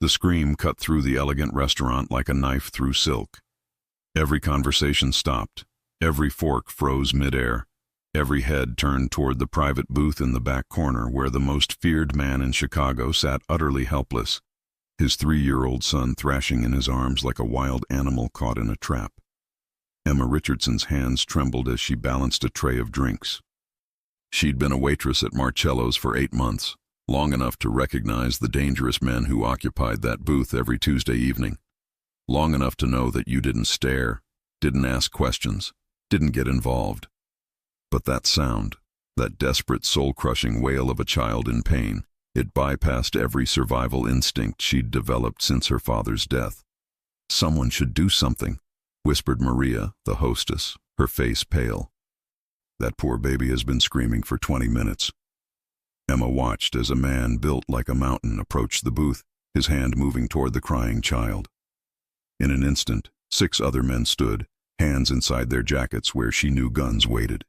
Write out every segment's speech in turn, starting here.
The scream cut through the elegant restaurant like a knife through silk. Every conversation stopped. Every fork froze midair. Every head turned toward the private booth in the back corner where the most feared man in Chicago sat utterly helpless, his 3-year-old son thrashing in his arms like a wild animal caught in a trap. Emma Richardson's hands trembled as she balanced a tray of drinks. She'd been a waitress at Marcello's for 8 months, long enough to recognize the dangerous men who occupied that booth every Tuesday evening. Long enough to know that you didn't stare, didn't ask questions, didn't get involved. But that sound, that desperate soul-crushing wail of a child in pain, it bypassed every survival instinct she'd developed since her father's death. "Someone should do something," whispered Maria, the hostess, her face pale. "That poor baby has been screaming for 20 minutes. Emma watched as a man built like a mountain approached the booth, his hand moving toward the crying child. In an instant, 6 other men stood, hands inside their jackets where she knew guns waited.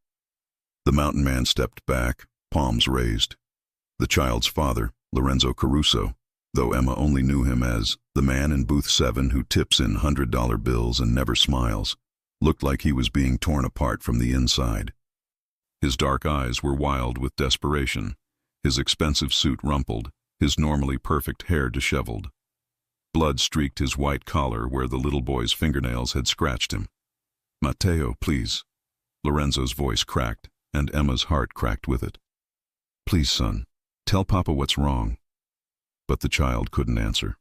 The mountain man stepped back, palms raised. The child's father, Lorenzo Caruso, though Emma only knew him as the man in booth 7 who tips in $100 bills and never smiles, looked like he was being torn apart from the inside. His dark eyes were wild with desperation, his expensive suit rumpled, his normally perfect hair disheveled. Blood streaked his white collar where the little boy's fingernails had scratched him. "Matteo, please." Lorenzo's voice cracked, and Emma's heart cracked with it. "Please, son, tell Papa what's wrong." But the child couldn't answer.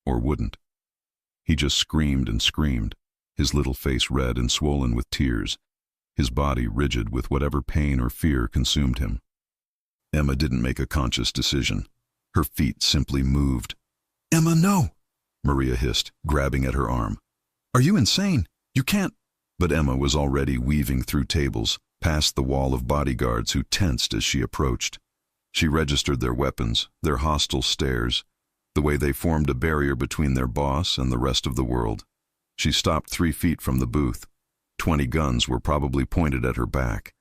Or wouldn't. He just screamed and screamed, his little face red and swollen with tears, his body rigid with whatever pain or fear consumed him. Emma didn't make a conscious decision. Her feet simply moved. "Emma, no!" Maria hissed, grabbing at her arm. "Are you insane? You can't—" But Emma was already weaving through tables, past the wall of bodyguards who tensed as she approached. She registered their weapons, their hostile stares, the way they formed a barrier between their boss and the rest of the world. She stopped 3 feet from the booth. 20 guns were probably pointed at her back.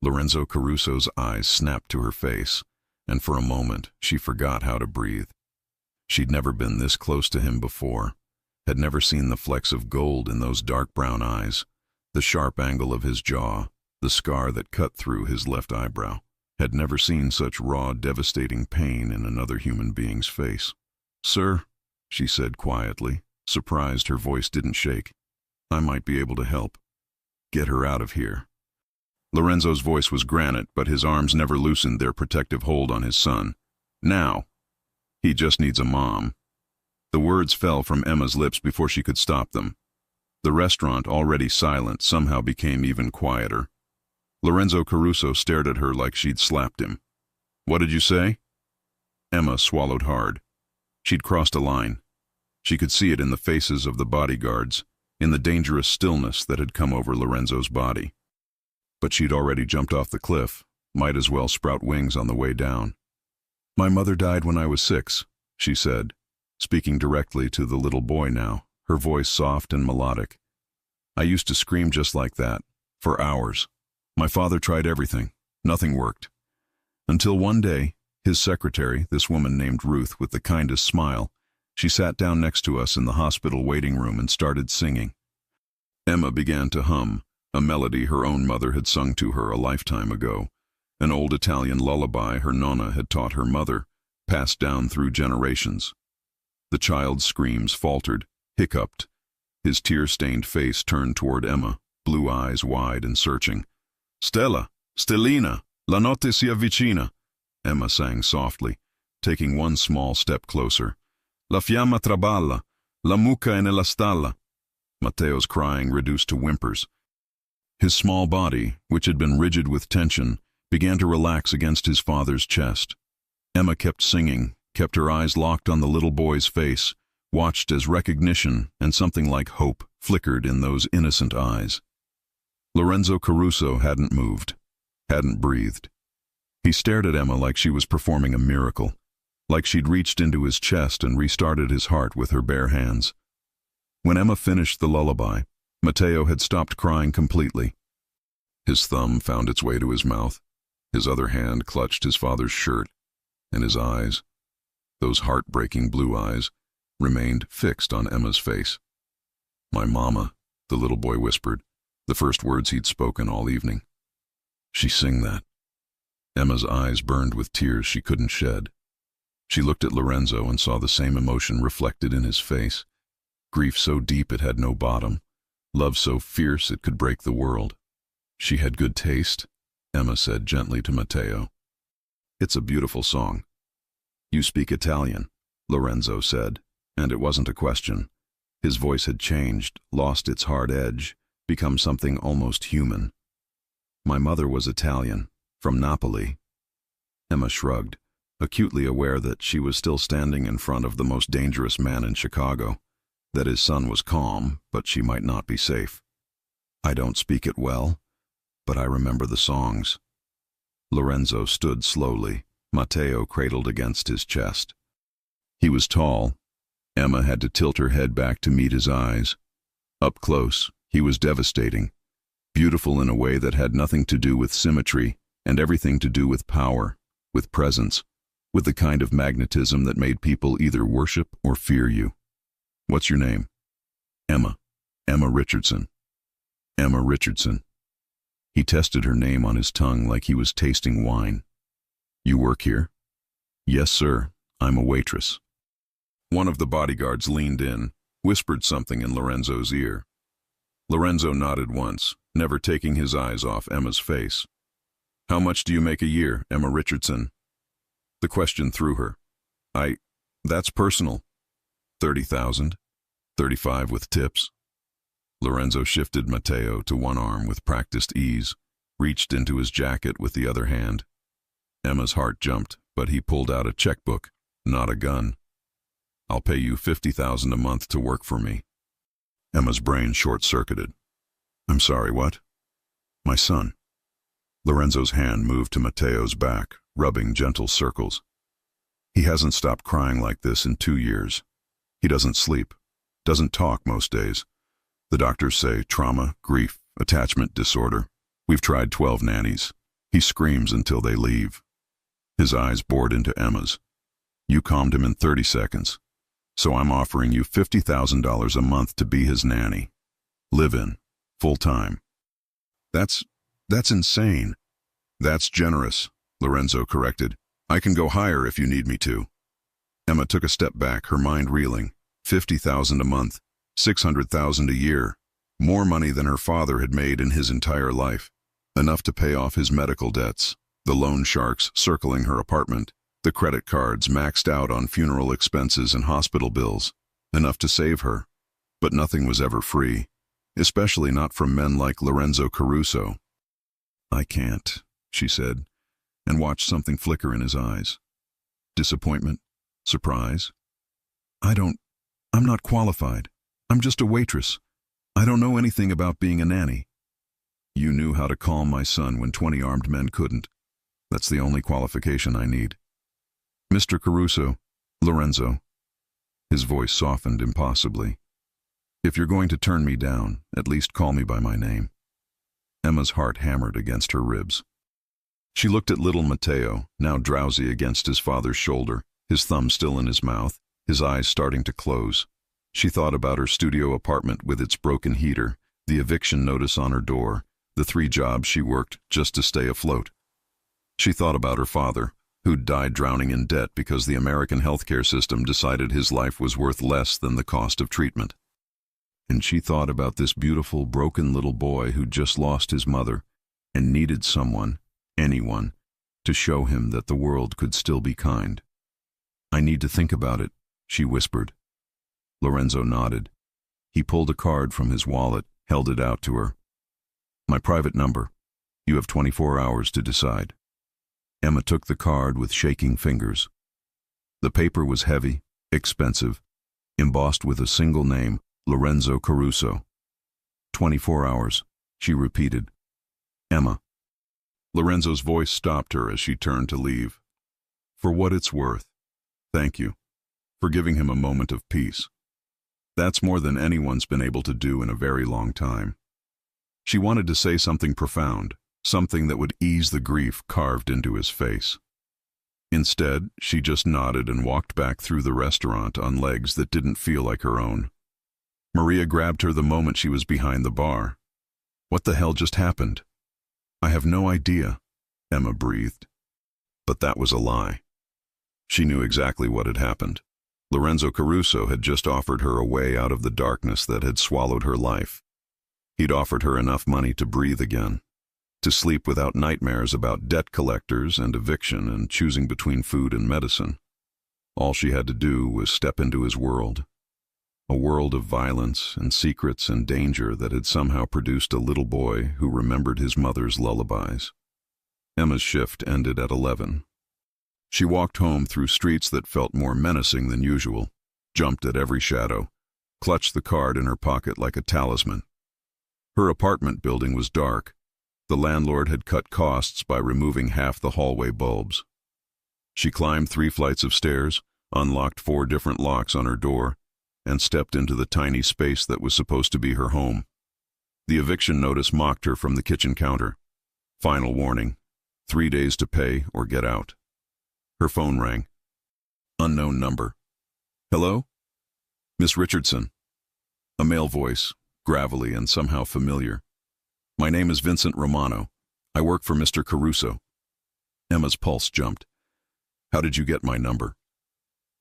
Lorenzo Caruso's eyes snapped to her face, and for a moment she forgot how to breathe. She'd never been this close to him before, had never seen the flecks of gold in those dark brown eyes, the sharp angle of his jaw, the scar that cut through his left eyebrow, had never seen such raw, devastating pain in another human being's face. "Sir," she said quietly, surprised her voice didn't shake, "I might be able to help. Get her out of here." Lorenzo's voice was granite, but his arms never loosened their protective hold on his son. "Now. He just needs a mom." The words fell from Emma's lips before she could stop them. The restaurant, already silent, somehow became even quieter. Lorenzo Caruso stared at her like she'd slapped him. "What did you say?" Emma swallowed hard. She'd crossed a line. She could see it in the faces of the bodyguards, in the dangerous stillness that had come over Lorenzo's body. But she'd already jumped off the cliff, might as well sprout wings on the way down. "My mother died when I was 6, she said, speaking directly to the little boy now, her voice soft and melodic. "I used to scream just like that, for hours. My father tried everything. Nothing worked. Until one day, his secretary, this woman named Ruth with the kindest smile, she sat down next to us in the hospital waiting room and started singing. Emma began to hum, a melody her own mother had sung to her a lifetime ago, an old Italian lullaby her nonna had taught her mother, passed down through generations. The child's screams faltered, hiccuped. His tear-stained face turned toward Emma, blue eyes wide and searching. "Stella, Stellina, la notte si avvicina," Emma sang softly, taking one small step closer. "La fiamma traballa, la mucca è nella stalla." Matteo's crying reduced to whimpers. His small body, which had been rigid with tension, began to relax against his father's chest. Emma kept singing, kept her eyes locked on the little boy's face, watched as recognition and something like hope flickered in those innocent eyes. Lorenzo Caruso hadn't moved, hadn't breathed. He stared at Emma like she was performing a miracle, like she'd reached into his chest and restarted his heart with her bare hands. When Emma finished the lullaby, Matteo had stopped crying completely. His thumb found its way to his mouth, his other hand clutched his father's shirt, and his eyes, Those heartbreaking blue eyes remained fixed on Emma's face. "My mama," the little boy whispered, the first words he'd spoken all evening. "She sing that." Emma's eyes burned with tears she couldn't shed. She looked at Lorenzo and saw the same emotion reflected in his face. Grief so deep it had no bottom, love so fierce it could break the world. "She had good taste," Emma said gently to Matteo. "It's a beautiful song." "You speak Italian," Lorenzo said, and it wasn't a question. His voice had changed, lost its hard edge, become something almost human. "My mother was Italian, from Napoli." Emma shrugged, acutely aware that she was still standing in front of the most dangerous man in Chicago, that his son was calm, but she might not be safe. "I don't speak it well, but I remember the songs." Lorenzo stood slowly, Matteo cradled against his chest. He was tall. Emma had to tilt her head back to meet his eyes. Up close, he was devastating, beautiful in a way that had nothing to do with symmetry and everything to do with power, with presence, with the kind of magnetism that made people either worship or fear you. "What's your name?" "Emma. Emma Richardson." "Emma Richardson." He tested her name on his tongue like he was tasting wine. "You work here?" "Yes, sir. I'm a waitress." One of the bodyguards leaned in, whispered something in Lorenzo's ear. Lorenzo nodded once, never taking his eyes off Emma's face. "How much do you make a year, Emma Richardson?" The question threw her. That's personal." 30,000. 35 with tips." Lorenzo shifted Matteo to one arm with practiced ease, reached into his jacket with the other hand. Emma's heart jumped, but he pulled out a checkbook, not a gun. "I'll pay you 50,000 a month to work for me." Emma's brain short-circuited. "I'm sorry, what?" "My son." Lorenzo's hand moved to Matteo's back, rubbing gentle circles. "He hasn't stopped crying like this in 2 years. He doesn't sleep, doesn't talk most days. The doctors say trauma, grief, attachment disorder. We've tried 12 nannies. He screams until they leave." His eyes bored into Emma's. "You calmed him in 30 seconds. So I'm offering you $50,000 a month to be his nanny. Live in, full time." That's insane." "That's generous," Lorenzo corrected. "I can go higher if you need me to." Emma took a step back, her mind reeling. 50,000 a month, 600,000 a year. More money than her father had made in his entire life. Enough to pay off his medical debts, the loan sharks circling her apartment, the credit cards maxed out on funeral expenses and hospital bills. Enough to save her. But nothing was ever free, especially not from men like Lorenzo Caruso. "I can't," she said, and watched something flicker in his eyes. Disappointment? Surprise? I'm not qualified. I'm just a waitress. I don't know anything about being a nanny." "You knew how to calm my son when 20 armed men couldn't. That's the only qualification I need." "Mr. Caruso, Lorenzo." His voice softened impossibly. "If you're going to turn me down, at least call me by my name." Emma's heart hammered against her ribs. She looked at little Matteo, now drowsy against his father's shoulder, his thumb still in his mouth, his eyes starting to close. She thought about her studio apartment with its broken heater, the eviction notice on her door, the 3 jobs she worked just to stay afloat. She thought about her father, who'd died drowning in debt because the American healthcare system decided his life was worth less than the cost of treatment. And she thought about this beautiful, broken little boy who'd just lost his mother and needed someone, anyone, to show him that the world could still be kind. "I need to think about it," she whispered. Lorenzo nodded. He pulled a card from his wallet, held it out to her. "My private number. You have 24 hours to decide." Emma took the card with shaking fingers. The paper was heavy, expensive, embossed with a single name, Lorenzo Caruso. 24 hours, she repeated. "Emma." Lorenzo's voice stopped her as she turned to leave. "For what it's worth, thank you for giving him a moment of peace. That's more than anyone's been able to do in a very long time." She wanted to say something profound, something that would ease the grief carved into his face. Instead, she just nodded and walked back through the restaurant on legs that didn't feel like her own. Maria grabbed her the moment she was behind the bar. "What the hell just happened?" "I have no idea," Emma breathed. But that was a lie. She knew exactly what had happened. Lorenzo Caruso had just offered her a way out of the darkness that had swallowed her life. He'd offered her enough money to breathe again, to sleep without nightmares about debt collectors and eviction and choosing between food and medicine. All she had to do was step into his world, a world of violence and secrets and danger that had somehow produced a little boy who remembered his mother's lullabies. Emma's shift ended at 11. She walked home through streets that felt more menacing than usual, jumped at every shadow, clutched the card in her pocket like a talisman. Her apartment building was dark. The landlord had cut costs by removing half the hallway bulbs. She climbed 3 flights of stairs, unlocked 4 different locks on her door, and stepped into the tiny space that was supposed to be her home. The eviction notice mocked her from the kitchen counter. Final warning: 3 days to pay or get out. Her phone rang. Unknown number. "Hello? Miss Richardson." A male voice, gravelly and somehow familiar. "My name is Vincent Romano. I work for Mr. Caruso." Emma's pulse jumped. "How did you get my number?"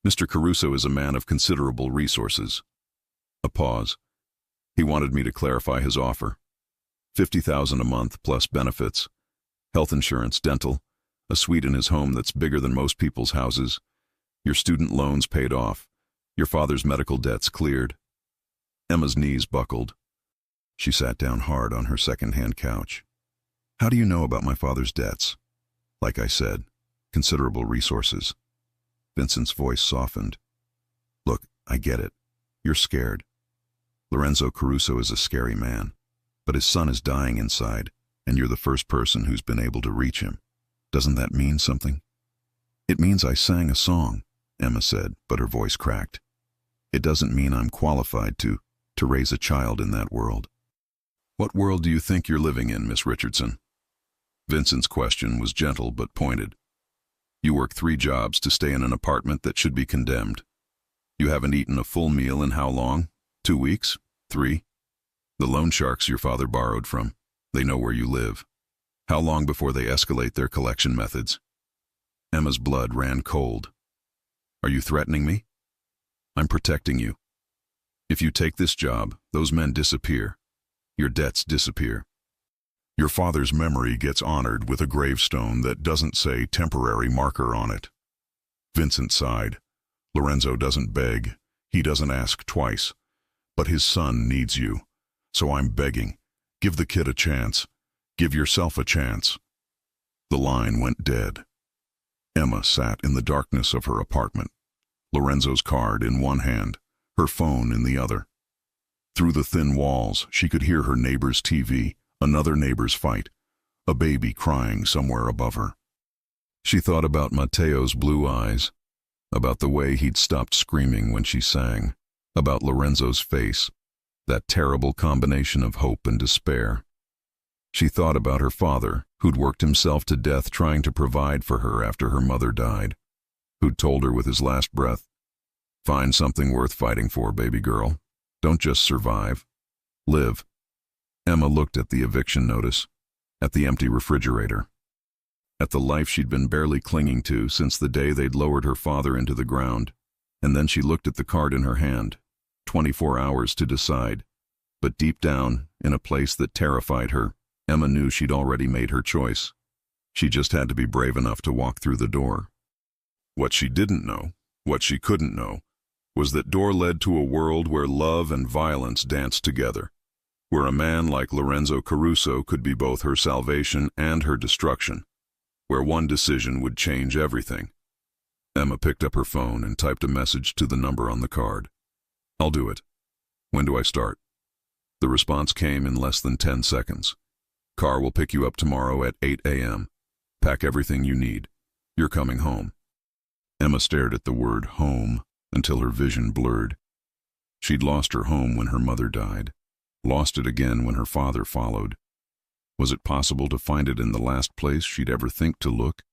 "Mr. Caruso is a man of considerable resources." A pause. "He wanted me to clarify his offer. 50,000 a month plus benefits, health insurance, dental, a suite in his home that's bigger than most people's houses, your student loans paid off, your father's medical debts cleared." Emma's knees buckled. She sat down hard on her second-hand couch. "How do you know about my father's debts?" "Like I said, considerable resources." Vincent's voice softened. "Look, I get it. You're scared. Lorenzo Caruso is a scary man, but his son is dying inside, and you're the first person who's been able to reach him. Doesn't that mean something?" "It means I sang a song," Emma said, but her voice cracked. "It doesn't mean I'm qualified to raise a child in that world." "What world do you think you're living in, Miss Richardson?" Vincent's question was gentle but pointed. "You work 3 jobs to stay in an apartment that should be condemned. You haven't eaten a full meal in how long? 2 weeks? 3? The loan sharks your father borrowed from. They know where you live. How long before they escalate their collection methods?" Emma's blood ran cold. "Are you threatening me?" "I'm protecting you. If you take this job, those men disappear. Your debts disappear. Your father's memory gets honored with a gravestone that doesn't say temporary marker on it." Vincent sighed. "Lorenzo doesn't beg. He doesn't ask twice. But his son needs you. So I'm begging. Give the kid a chance. Give yourself a chance." The line went dead. Emma sat in the darkness of her apartment, Lorenzo's card in one hand, her phone in the other. Through the thin walls, she could hear her neighbor's TV, another neighbor's fight, a baby crying somewhere above her. She thought about Matteo's blue eyes, about the way he'd stopped screaming when she sang, about Lorenzo's face, that terrible combination of hope and despair. She thought about her father, who'd worked himself to death trying to provide for her after her mother died, who'd told her with his last breath, "Find something worth fighting for, baby girl. Don't just survive. Live." Emma looked at the eviction notice, at the empty refrigerator, at the life she'd been barely clinging to since the day they'd lowered her father into the ground, and then she looked at the card in her hand, 24 hours to decide. But deep down, in a place that terrified her, Emma knew she'd already made her choice. She just had to be brave enough to walk through the door. What she didn't know, what she couldn't know, was that door led to a world where love and violence danced together, where a man like Lorenzo Caruso could be both her salvation and her destruction, where one decision would change everything. Emma picked up her phone and typed a message to the number on the card. "I'll do it. When do I start?" The response came in less than 10 seconds. "Car will pick you up tomorrow at 8 a.m. Pack everything you need. You're coming home." Emma stared at the word home until her vision blurred. She'd lost her home when her mother died, lost it again when her father followed. Was it possible to find it in the last place she'd ever think to look?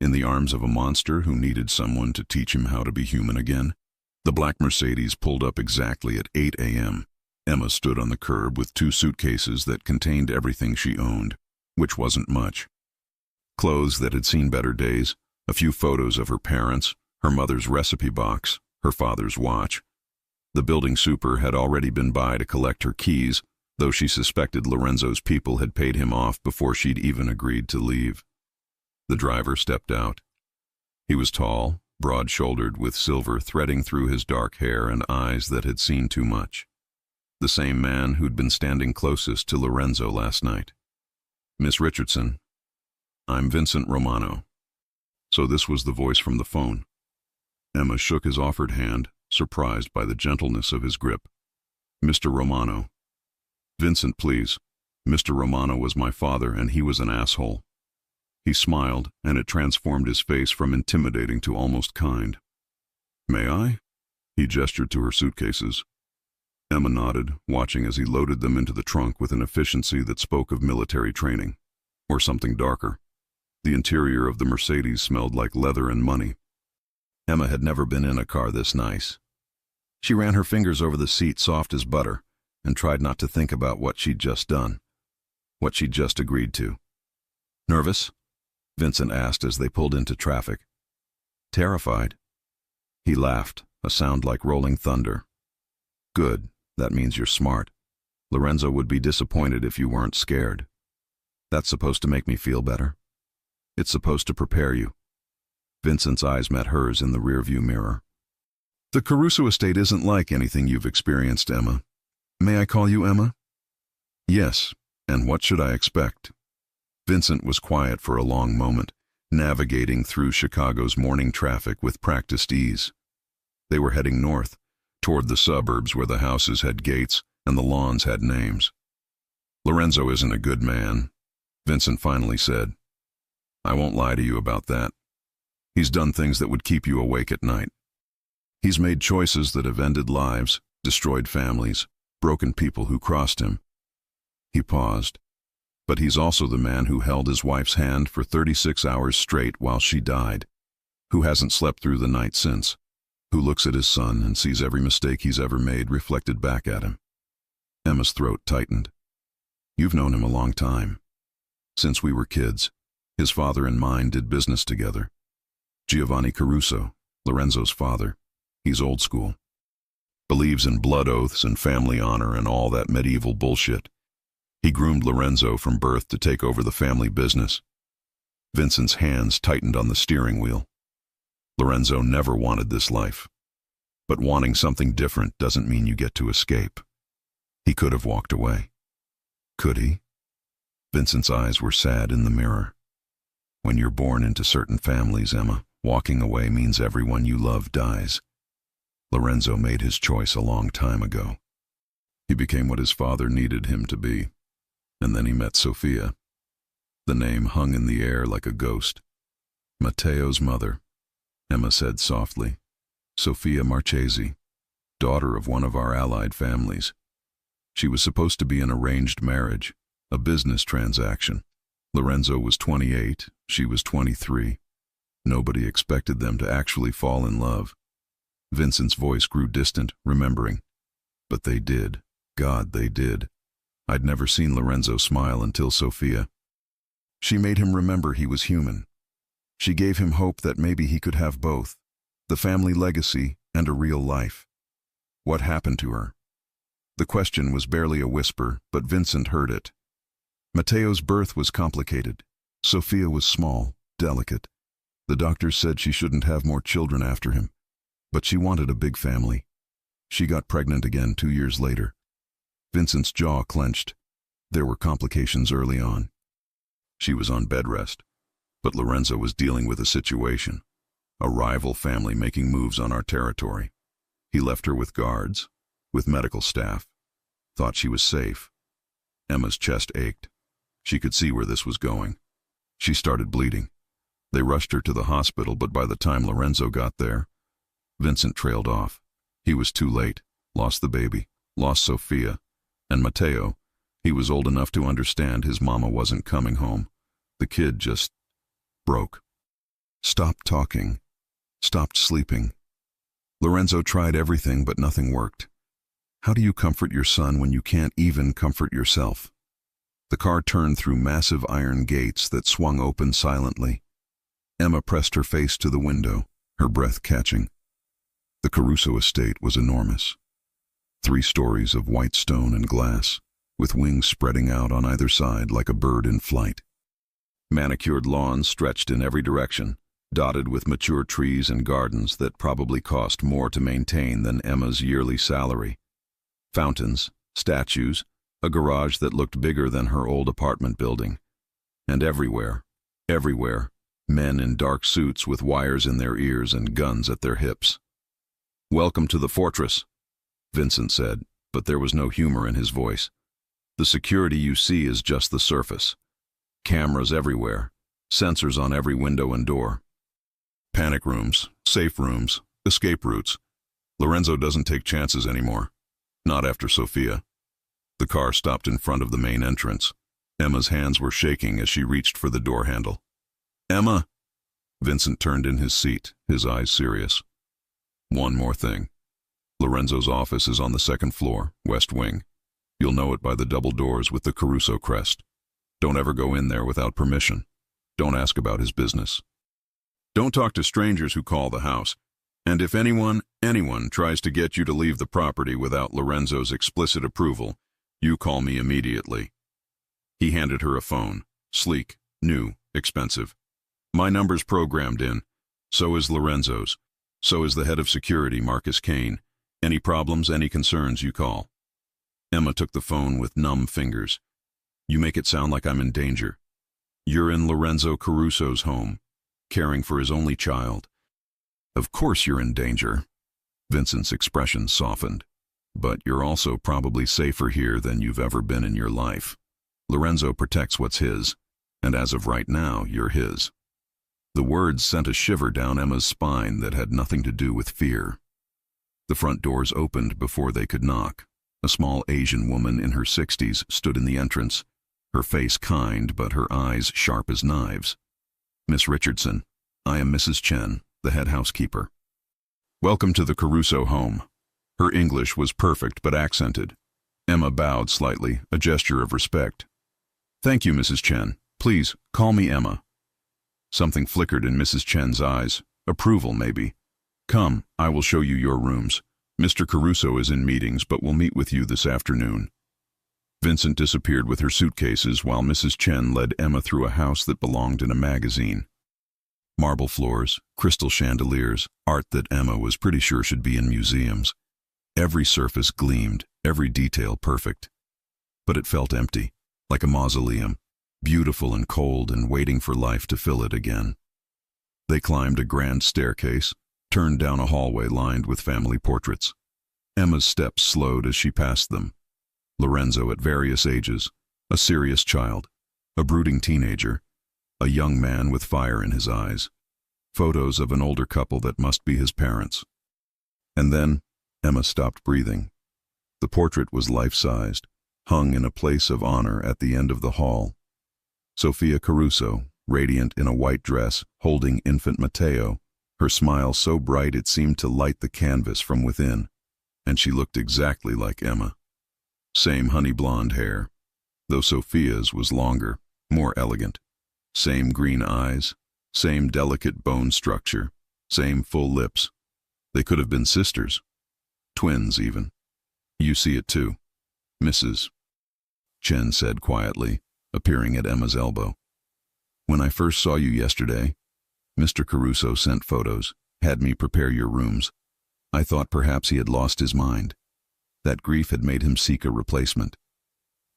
in the arms of a monster who needed someone to teach him how to be human again. The black Mercedes pulled up exactly at 8 a.m. Emma stood on the curb with 2 suitcases that contained everything she owned, which wasn't much. Clothes that had seen better days, a few photos of her parents, her mother's recipe box, her father's watch. The building super had already been by to collect her keys, though she suspected Lorenzo's people had paid him off before she'd even agreed to leave. The driver stepped out. He was tall, broad-shouldered, with silver threading through his dark hair and eyes that had seen too much. The same man who'd been standing closest to Lorenzo last night. "Miss Richardson, I'm Vincent Romano." So this was the voice from the phone. Emma shook his offered hand, surprised by the gentleness of his grip. "Mr. Romano." "Vincent, please. Mr. Romano was my father, and he was an asshole." He smiled, and it transformed his face from intimidating to almost kind. "May I?" He gestured to her suitcases. Emma nodded, watching as he loaded them into the trunk with an efficiency that spoke of military training, or something darker. The interior of the Mercedes smelled like leather and money. Emma had never been in a car this nice. She ran her fingers over the seat soft as butter and tried not to think about what she'd just done, what she'd just agreed to. "Nervous?" Vincent asked as they pulled into traffic. "Terrified." He laughed, a sound like rolling thunder. "Good, that means you're smart. Lorenzo would be disappointed if you weren't scared. That's supposed to make me feel better? It's supposed to prepare you." Vincent's eyes met hers in the rearview mirror. "The Caruso estate isn't like anything you've experienced, Emma. May I call you Emma?" "Yes, and what should I expect?" Vincent was quiet for a long moment, navigating through Chicago's morning traffic with practiced ease. They were heading north, toward the suburbs where the houses had gates and the lawns had names. "Lorenzo isn't a good man," Vincent finally said. "I won't lie to you about that. He's done things that would keep you awake at night. He's made choices that have ended lives, destroyed families, broken people who crossed him." He paused. "But he's also the man who held his wife's hand for 36 hours straight while she died, who hasn't slept through the night since, who looks at his son and sees every mistake he's ever made reflected back at him." Emma's throat tightened. "You've known him a long time. Since we were kids. His father and mine did business together. Giovanni Caruso, Lorenzo's father. He's old school. Believes in blood oaths and family honor and all that medieval bullshit. He groomed Lorenzo from birth to take over the family business." Vincent's hands tightened on the steering wheel. Lorenzo never wanted this life. But wanting something different doesn't mean you get to escape. He could have walked away. Could he? Vincent's eyes were sad in the mirror. When you're born into certain families, Emma, walking away means everyone you love dies. Lorenzo made his choice a long time ago. He became what his father needed him to be. And then he met Sofia. The name hung in the air like a ghost. "Matteo's mother," Emma said softly. "Sofia Marchesi, daughter of one of our allied families. She was supposed to be an arranged marriage, a business transaction. Lorenzo was 28, she was 23. Nobody expected them to actually fall in love." Vincent's voice grew distant, remembering. "But they did. God, they did. I'd never seen Lorenzo smile until Sofia. She made him remember he was human. She gave him hope that maybe he could have both, the family legacy and a real life. What happened to her?" The question was barely a whisper, but Vincent heard it. "Matteo's birth was complicated. Sofia was small, delicate. The doctors said she shouldn't have more children after him, but she wanted a big family. She got pregnant again 2 years later." Vincent's jaw clenched. There were complications early on. She was on bed rest, but Lorenzo was dealing with a situation. A rival family making moves on our territory. He left her with guards, with medical staff. Thought she was safe. Emma's chest ached. She could see where this was going. She started bleeding. They rushed her to the hospital, but by the time Lorenzo got there, Vincent trailed off. He was too late. Lost the baby. Lost Sofia. And Matteo, he was old enough to understand his mama wasn't coming home. The kid just broke. stopped talking, stopped sleeping. Lorenzo tried everything, but nothing worked. How do you comfort your son when you can't even comfort yourself? The car turned through massive iron gates that swung open silently. Emma pressed her face to the window, her breath catching. The Caruso estate was enormous. 3 stories of white stone and glass, with wings spreading out on either side like a bird in flight. Manicured lawns stretched in every direction, dotted with mature trees and gardens that probably cost more to maintain than Emma's yearly salary. Fountains, statues, a garage that looked bigger than her old apartment building. And everywhere, men in dark suits with wires in their ears and guns at their hips. "Welcome to the fortress," Vincent said, but there was no humor in his voice. "The security you see is just the surface. Cameras everywhere, sensors on every window and door. Panic rooms, safe rooms, escape routes. Lorenzo doesn't take chances anymore. Not after Sofia." The car stopped in front of the main entrance. Emma's hands were shaking as she reached for the door handle. "Emma!" Vincent turned in his seat, his eyes serious. "One more thing. Lorenzo's office is on the 2nd floor, west wing. You'll know it by the double doors with the Caruso crest. Don't ever go in there without permission. Don't ask about his business. Don't talk to strangers who call the house. And if anyone tries to get you to leave the property without Lorenzo's explicit approval, you call me immediately." He handed her a phone, sleek, new, expensive. "My number's programmed in. So is Lorenzo's. So is the head of security, Marcus Kane. Any problems, any concerns, you call." Emma took the phone with numb fingers. "You make it sound like I'm in danger. You're in Lorenzo Caruso's home, caring for his only child." "Of course you're in danger." Vincent's expression softened. "But you're also probably safer here than you've ever been in your life. Lorenzo protects what's his, and as of right now, you're his." The words sent a shiver down Emma's spine that had nothing to do with fear. The front doors opened before they could knock. A small Asian woman in her 60s stood in the entrance, her face kind but her eyes sharp as knives. "Miss Richardson, I am Mrs. Chen, the head housekeeper. Welcome to the Caruso home." Her English was perfect but accented. Emma bowed slightly, a gesture of respect. "Thank you, Mrs. Chen. Please, call me Emma." Something flickered in Mrs. Chen's eyes. Approval, maybe. "Come, I will show you your rooms. Mr. Caruso is in meetings, but will meet with you this afternoon." Vincent disappeared with her suitcases while Mrs. Chen led Emma through a house that belonged in a magazine. Marble floors, crystal chandeliers, art that Emma was pretty sure should be in museums. Every surface gleamed, every detail perfect. But it felt empty, like a mausoleum, beautiful and cold and waiting for life to fill it again. They climbed a grand staircase, turned down a hallway lined with family portraits. Emma's steps slowed as she passed them. Lorenzo at various ages, a serious child, a brooding teenager, a young man with fire in his eyes, photos of an older couple that must be his parents. And then Emma stopped breathing. The portrait was life-sized, hung in a place of honor at the end of the hall. Sofia Caruso, radiant in a white dress, holding infant Matteo, her smile so bright it seemed to light the canvas from within, and she looked exactly like Emma. Same honey blonde hair, though Sofia's was longer, more elegant. Same green eyes, same delicate bone structure, same full lips. They could have been sisters. Twins, even. "You see it too, Mrs. Chen said quietly, appearing at Emma's elbow. "When I first saw you yesterday, Mr. Caruso sent photos, had me prepare your rooms. I thought perhaps he had lost his mind. That grief had made him seek a replacement."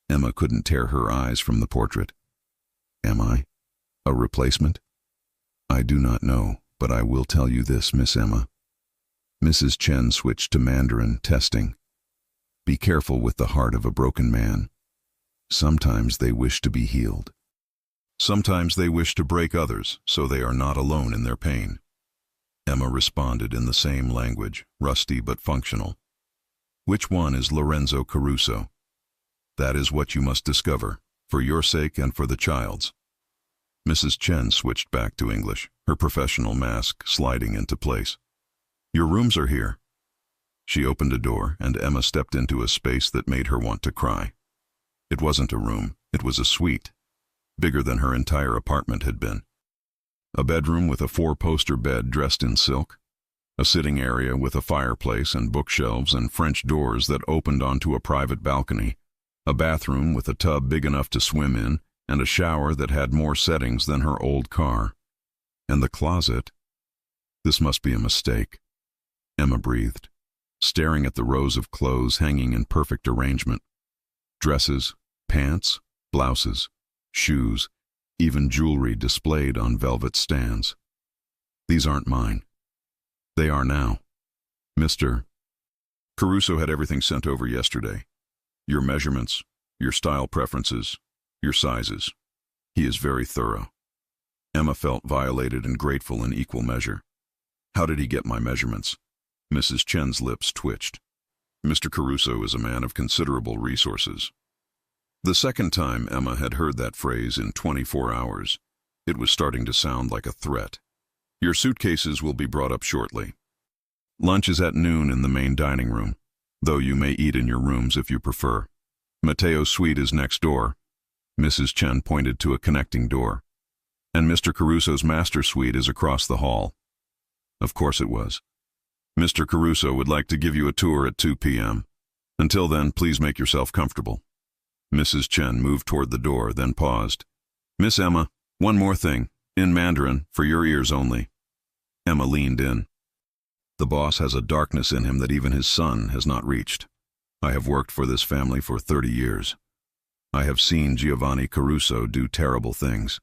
Emma couldn't tear her eyes from the portrait. "Am I a replacement?" "I do not know, but I will tell you this, Miss Emma." Mrs. Chen switched to Mandarin, testing. "Be careful with the heart of a broken man. Sometimes they wish to be healed. Sometimes they wish to break others, so they are not alone in their pain." Emma responded in the same language, rusty but functional. "Which one is Lorenzo Caruso? That is what you must discover, for your sake and for the child's." Mrs. Chen switched back to English, her professional mask sliding into place. "Your rooms are here." She opened a door, and Emma stepped into a space that made her want to cry. It wasn't a room, it was a suite, bigger than her entire apartment had been. A bedroom with a 4-poster bed dressed in silk, a sitting area with a fireplace and bookshelves and French doors that opened onto a private balcony, a bathroom with a tub big enough to swim in, and a shower that had more settings than her old car. And the closet? This must be a mistake. Emma breathed, staring at the rows of clothes hanging in perfect arrangement. Dresses, pants, blouses, shoes, even jewelry displayed on velvet stands. These aren't mine. They are now. Mr. Caruso had everything sent over yesterday. Your measurements, your style preferences, your sizes. He is very thorough. Emma felt violated and grateful in equal measure. How did he get my measurements? Mrs. Chen's lips twitched. Mr. Caruso is a man of considerable resources. The second time Emma had heard that phrase in 24 hours, it was starting to sound like a threat. Your suitcases will be brought up shortly. Lunch is at noon in the main dining room, though you may eat in your rooms if you prefer. Mateo's suite is next door. Mrs. Chen pointed to a connecting door. And Mr. Caruso's master suite is across the hall. Of course it was. Mr. Caruso would like to give you a tour at 2 p.m. Until then, please make yourself comfortable. Mrs. Chen moved toward the door, then paused. Miss Emma, one more thing, in Mandarin, for your ears only. Emma leaned in. The boss has a darkness in him that even his son has not reached. I have worked for this family for 30 years. I have seen Giovanni Caruso do terrible things.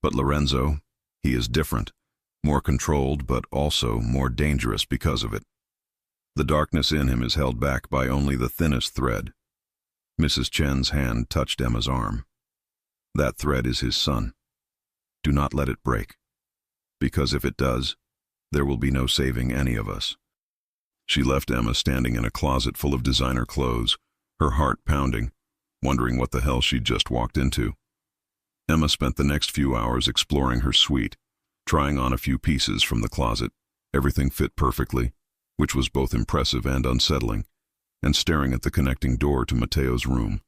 But Lorenzo, he is different, more controlled, but also more dangerous because of it. The darkness in him is held back by only the thinnest thread. Mrs. Chen's hand touched Emma's arm. That thread is his son. Do not let it break, because if it does, there will be no saving any of us. She left Emma standing in a closet full of designer clothes, her heart pounding, wondering what the hell she'd just walked into. Emma spent the next few hours exploring her suite, trying on a few pieces from the closet. Everything fit perfectly, which was both impressive and unsettling, and staring at the connecting door to Mateo's room.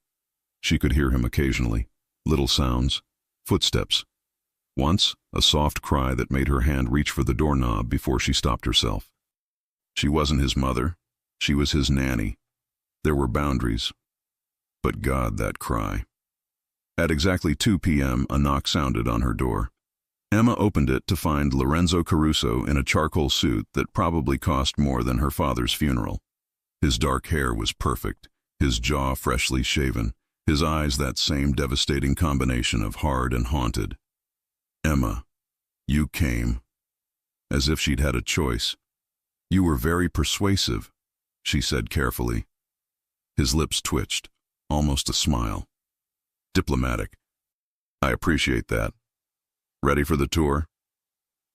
She could hear him occasionally, little sounds, footsteps. Once, a soft cry that made her hand reach for the doorknob before she stopped herself. She wasn't his mother. She was his nanny. There were boundaries. But God, that cry. At exactly 2 p.m., a knock sounded on her door. Emma opened it to find Lorenzo Caruso in a charcoal suit that probably cost more than her father's funeral. His dark hair was perfect, his jaw freshly shaven, his eyes that same devastating combination of hard and haunted. Emma, you came. As if she'd had a choice. You were very persuasive, she said carefully. His lips twitched, almost a smile. Diplomatic. I appreciate that. Ready for the tour?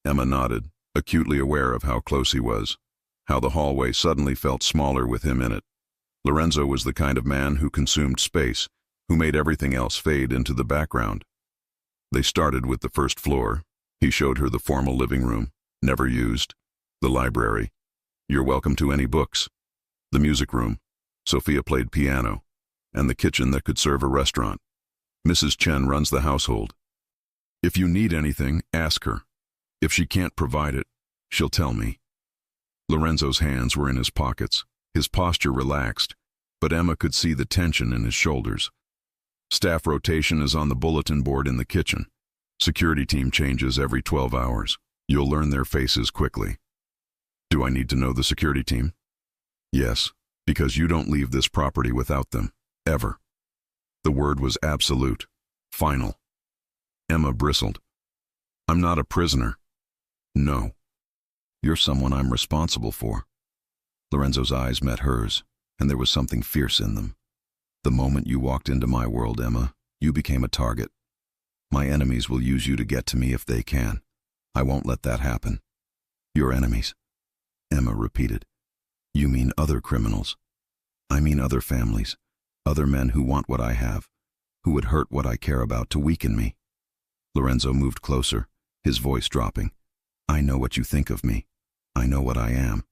Emma nodded, acutely aware of how close he was, how the hallway suddenly felt smaller with him in it. Lorenzo was the kind of man who consumed space, who made everything else fade into the background. They started with the first floor. He showed her the formal living room, never used, the library. You're welcome to any books. The music room. Sophia played piano. And the kitchen that could serve a restaurant. Mrs. Chen runs the household. If you need anything, ask her. If she can't provide it, she'll tell me. Lorenzo's hands were in his pockets, his posture relaxed, but Emma could see the tension in his shoulders. Staff rotation is on the bulletin board in the kitchen. Security team changes every 12 hours. You'll learn their faces quickly. Do I need to know the security team? Yes, because you don't leave this property without them, ever. The word was absolute, final. Emma bristled. I'm not a prisoner. No. You're someone I'm responsible for. Lorenzo's eyes met hers, and there was something fierce in them. The moment you walked into my world, Emma, you became a target. My enemies will use you to get to me if they can. I won't let that happen. Your enemies, Emma repeated. You mean other criminals. I mean other families, other men who want what I have, who would hurt what I care about to weaken me. Lorenzo moved closer, his voice dropping. I know what you think of me. I know what I am.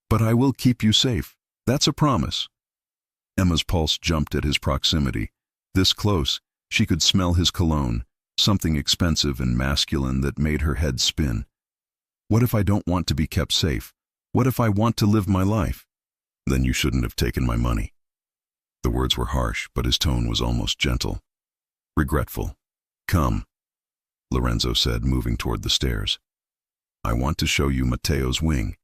But I will keep you safe. That's a promise. Emma's pulse jumped at his proximity. This close, she could smell his cologne, something expensive and masculine that made her head spin. What if I don't want to be kept safe? What if I want to live my life? Then you shouldn't have taken my money. The words were harsh, but his tone was almost gentle. Regretful. Come, Lorenzo said, moving toward the stairs. I want to show you Matteo's wing.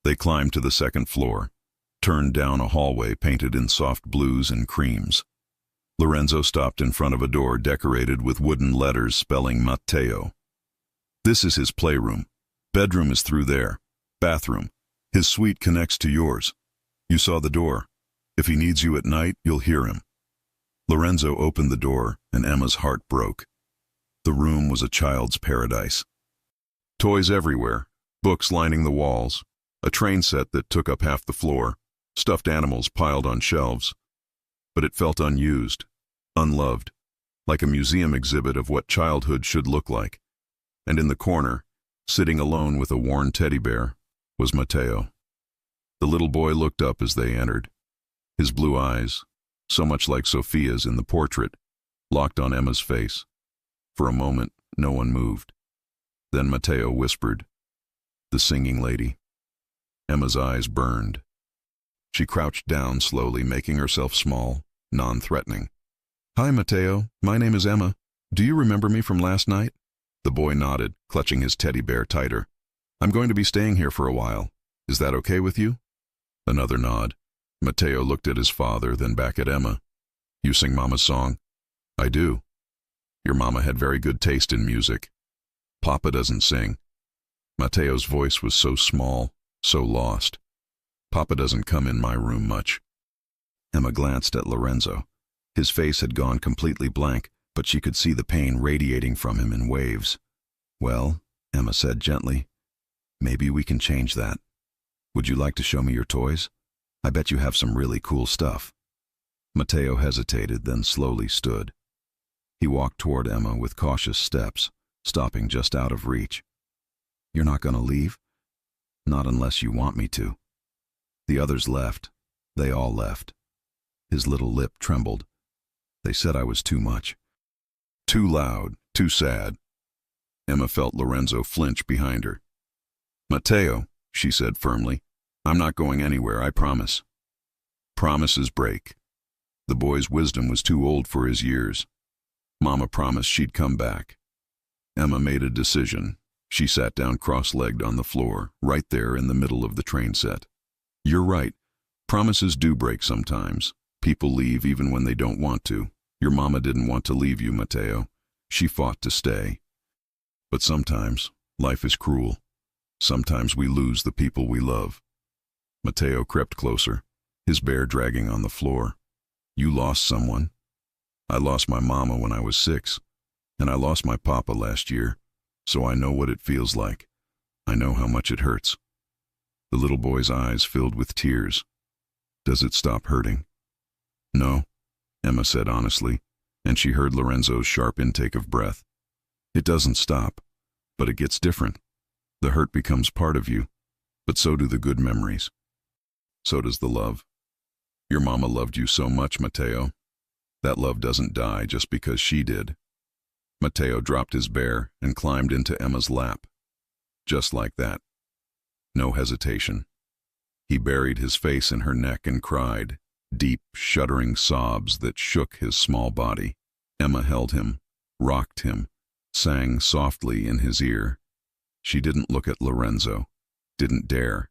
They climbed to the second floor, turned down a hallway painted in soft blues and creams. Lorenzo stopped in front of a door decorated with wooden letters spelling Matteo. This is his playroom. Bedroom is through there. Bathroom. His suite connects to yours. You saw the door. If he needs you at night, you'll hear him. Lorenzo opened the door, and Emma's heart broke. The room was a child's paradise. Toys everywhere, books lining the walls, a train set that took up half the floor, stuffed animals piled on shelves. But it felt unused, unloved, like a museum exhibit of what childhood should look like. And in the corner, sitting alone with a worn teddy bear, was Matteo. The little boy looked up as they entered. His blue eyes, so much like Sophia's in the portrait, locked on Emma's face. For a moment, no one moved. Then Matteo whispered, "The singing lady." Emma's eyes burned. She crouched down slowly, making herself small, non-threatening. "Hi, Matteo. My name is Emma. Do you remember me from last night?" The boy nodded, clutching his teddy bear tighter. "I'm going to be staying here for a while. Is that okay with you?" Another nod. Matteo looked at his father, then back at Emma. "You sing Mama's song?" "I do." "Your mama had very good taste in music." "Papa doesn't sing." Matteo's voice was so small, so lost. "Papa doesn't come in my room much." Emma glanced at Lorenzo. His face had gone completely blank, but she could see the pain radiating from him in waves. "Well," Emma said gently, "maybe we can change that. Would you like to show me your toys? I bet you have some really cool stuff." Matteo hesitated, then slowly stood. He walked toward Emma with cautious steps, stopping just out of reach. "You're not going to leave?" "Not unless you want me to." The others left. They all left. His little lip trembled. They said I was too much. Too loud, too sad. Emma felt Lorenzo flinch behind her. "Matteo," she said firmly, "I'm not going anywhere, I promise." Promises break. The boy's wisdom was too old for his years. Mama promised she'd come back. Emma made a decision. She sat down cross-legged on the floor, right there in the middle of the train set. "You're right. Promises do break sometimes. People leave even when they don't want to. Your mama didn't want to leave you, Matteo. She fought to stay. But sometimes, life is cruel. Sometimes we lose the people we love." Matteo crept closer, his bear dragging on the floor. "You lost someone. I lost my mama when I was 6, and I lost my papa last year, so I know what it feels like. I know how much it hurts." The little boy's eyes filled with tears. "Does it stop hurting?" "No," Emma said honestly, and she heard Lorenzo's sharp intake of breath. "It doesn't stop, but it gets different. The hurt becomes part of you, but so do the good memories. So does the love. Your mama loved you so much, Matteo. That love doesn't die just because she did." Matteo dropped his bear and climbed into Emma's lap. Just like that. No hesitation. He buried his face in her neck and cried, deep, shuddering sobs that shook his small body. Emma held him, rocked him, sang softly in his ear. She didn't look at Lorenzo, didn't dare,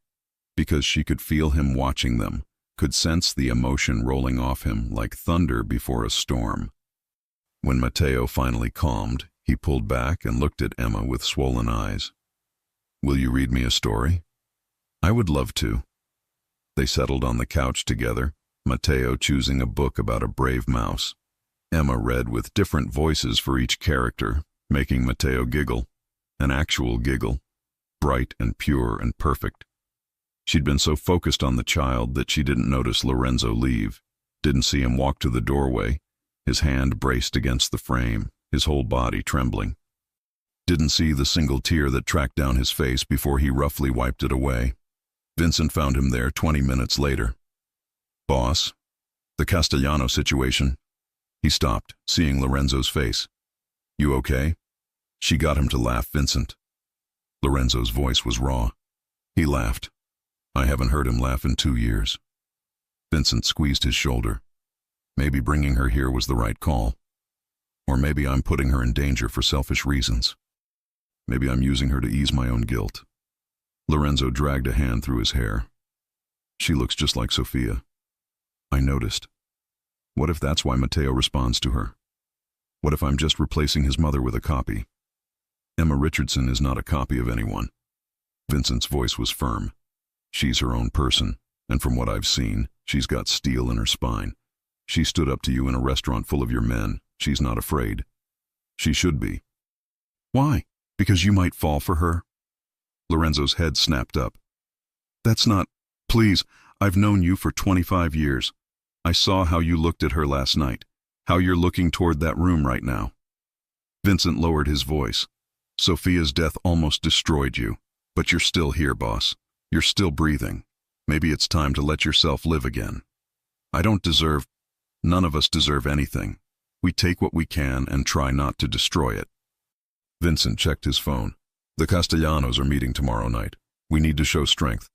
because she could feel him watching them, could sense the emotion rolling off him like thunder before a storm. When Matteo finally calmed, he pulled back and looked at Emma with swollen eyes. "Will you read me a story?" "I would love to." They settled on the couch together, Matteo choosing a book about a brave mouse. Emma read with different voices for each character, making Matteo giggle, an actual giggle, bright and pure and perfect. She'd been so focused on the child that she didn't notice Lorenzo leave, didn't see him walk to the doorway, his hand braced against the frame, his whole body trembling. Didn't see the single tear that tracked down his face before he roughly wiped it away. Vincent found him there 20 minutes later. "Boss, the Castellano situation." He stopped, seeing Lorenzo's face. "You okay?" She got him to laugh, Vincent. Lorenzo's voice was raw. He laughed. I haven't heard him laugh in 2 years. Vincent squeezed his shoulder. Maybe bringing her here was the right call. Or maybe I'm putting her in danger for selfish reasons. Maybe I'm using her to ease my own guilt. Lorenzo dragged a hand through his hair. She looks just like Sophia. I noticed. What if that's why Matteo responds to her? What if I'm just replacing his mother with a copy? Emma Richardson is not a copy of anyone. Vincent's voice was firm. She's her own person, and from what I've seen, she's got steel in her spine. She stood up to you in a restaurant full of your men. She's not afraid. She should be. Why? Because you might fall for her? Lorenzo's head snapped up. That's not... Please, I've known you for 25 years. I saw how you looked at her last night, how you're looking toward that room right now. Vincent lowered his voice. Sophia's death almost destroyed you, but you're still here, boss. You're still breathing. Maybe it's time to let yourself live again. I don't deserve... None of us deserve anything. We take what we can and try not to destroy it. Vincent checked his phone. The Castellanos are meeting tomorrow night. We need to show strength.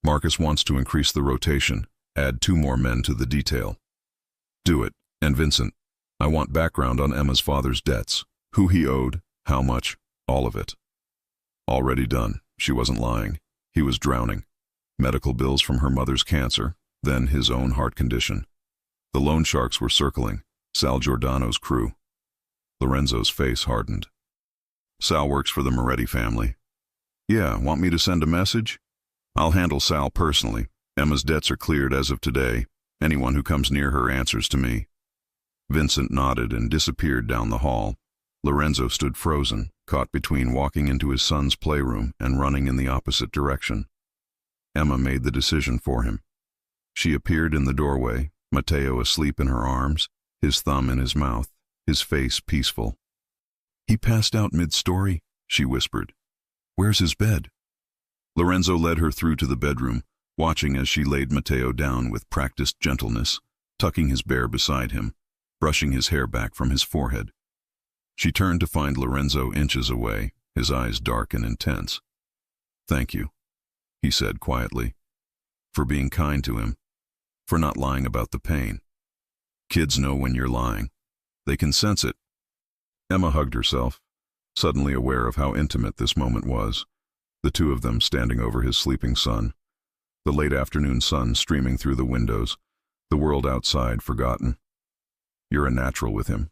Marcus wants to increase the rotation, add 2 more men to the detail. Do it. And Vincent, I want background on Emma's father's debts. Who he owed, how much, all of it. Already done. She wasn't lying. He was drowning. Medical bills from her mother's cancer, then his own heart condition. The loan sharks were circling, Sal Giordano's crew. Lorenzo's face hardened. Sal works for the Moretti family. Yeah, want me to send a message? I'll handle Sal personally. Emma's debts are cleared as of today. Anyone who comes near her answers to me. Vincent nodded and disappeared down the hall. Lorenzo stood frozen, caught between walking into his son's playroom and running in the opposite direction. Emma made the decision for him. She appeared in the doorway, Matteo asleep in her arms, his thumb in his mouth, his face peaceful. He passed out mid-story, she whispered. Where's his bed? Lorenzo led her through to the bedroom, watching as she laid Matteo down with practiced gentleness, tucking his bear beside him, brushing his hair back from his forehead. She turned to find Lorenzo inches away, his eyes dark and intense. Thank you, he said quietly, for being kind to him, for not lying about the pain. Kids know when you're lying. They can sense it. Emma hugged herself, suddenly aware of how intimate this moment was, the 2 of them standing over his sleeping son, the late afternoon sun streaming through the windows, the world outside forgotten. You're a natural with him.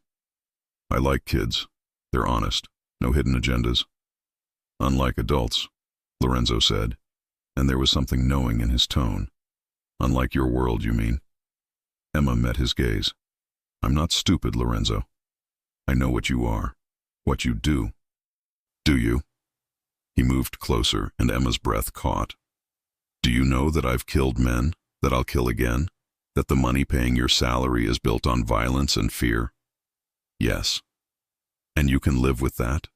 I like kids. They're honest, no hidden agendas. Unlike adults, Lorenzo said, and there was something knowing in his tone. Unlike your world, you mean? Emma met his gaze. I'm not stupid, Lorenzo. I know what you are, what you do. Do you? He moved closer, and Emma's breath caught. Do you know that I've killed men, that I'll kill again, that the money paying your salary is built on violence and fear? Yes. And you can live with that?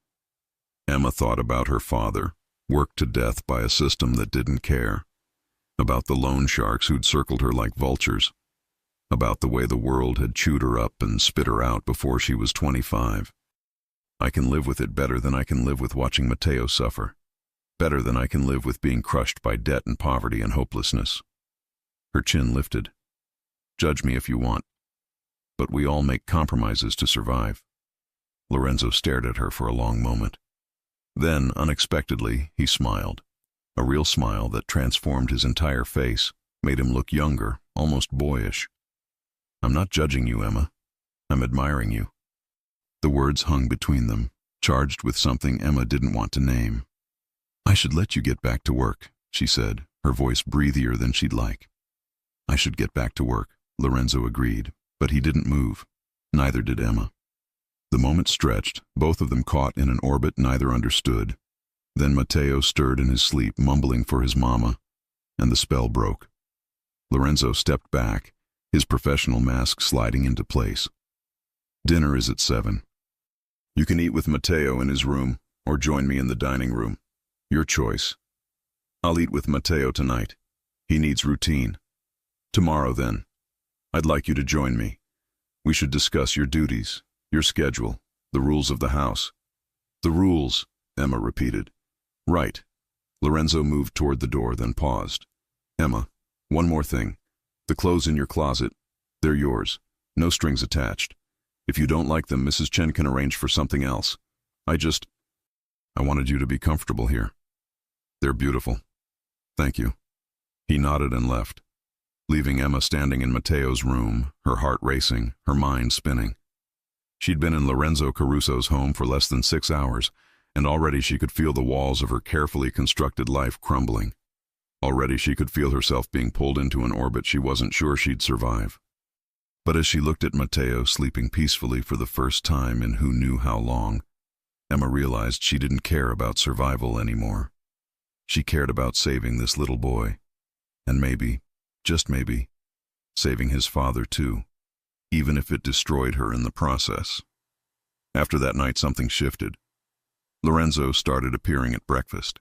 Emma thought about her father, worked to death by a system that didn't care, about the loan sharks who'd circled her like vultures, about the way the world had chewed her up and spit her out before she was 25. I can live with it better than I can live with watching Matteo suffer, better than I can live with being crushed by debt and poverty and hopelessness. Her chin lifted. Judge me if you want, but we all make compromises to survive. Lorenzo stared at her for a long moment. Then, unexpectedly, he smiled. A real smile that transformed his entire face, made him look younger, almost boyish. I'm not judging you, Emma. I'm admiring you. The words hung between them, charged with something Emma didn't want to name. I should let you get back to work, she said, her voice breathier than she'd like. I should get back to work, Lorenzo agreed, but he didn't move. Neither did Emma. The moment stretched, both of them caught in an orbit neither understood. Then Matteo stirred in his sleep, mumbling for his mama, and the spell broke. Lorenzo stepped back, his professional mask sliding into place. Dinner is at 7. You can eat with Matteo in his room, or join me in the dining room. Your choice. I'll eat with Matteo tonight. He needs routine. Tomorrow, then. I'd like you to join me. We should discuss your duties, your schedule, the rules of the house. The rules, Emma repeated. Right. Lorenzo moved toward the door, then paused. Emma, one more thing. The clothes in your closet, they're yours. No strings attached. If you don't like them, Mrs. Chen can arrange for something else. I wanted you to be comfortable here. They're beautiful. Thank you. He nodded and left, leaving Emma standing in Matteo's room, her heart racing, her mind spinning. She'd been in Lorenzo Caruso's home for less than 6 hours, and already she could feel the walls of her carefully constructed life crumbling. Already she could feel herself being pulled into an orbit she wasn't sure she'd survive. But as she looked at Matteo sleeping peacefully for the first time in who knew how long, Emma realized she didn't care about survival anymore. She cared about saving this little boy, and maybe, just maybe, saving his father too, even if it destroyed her in the process. After that night, something shifted. Lorenzo started appearing at breakfast.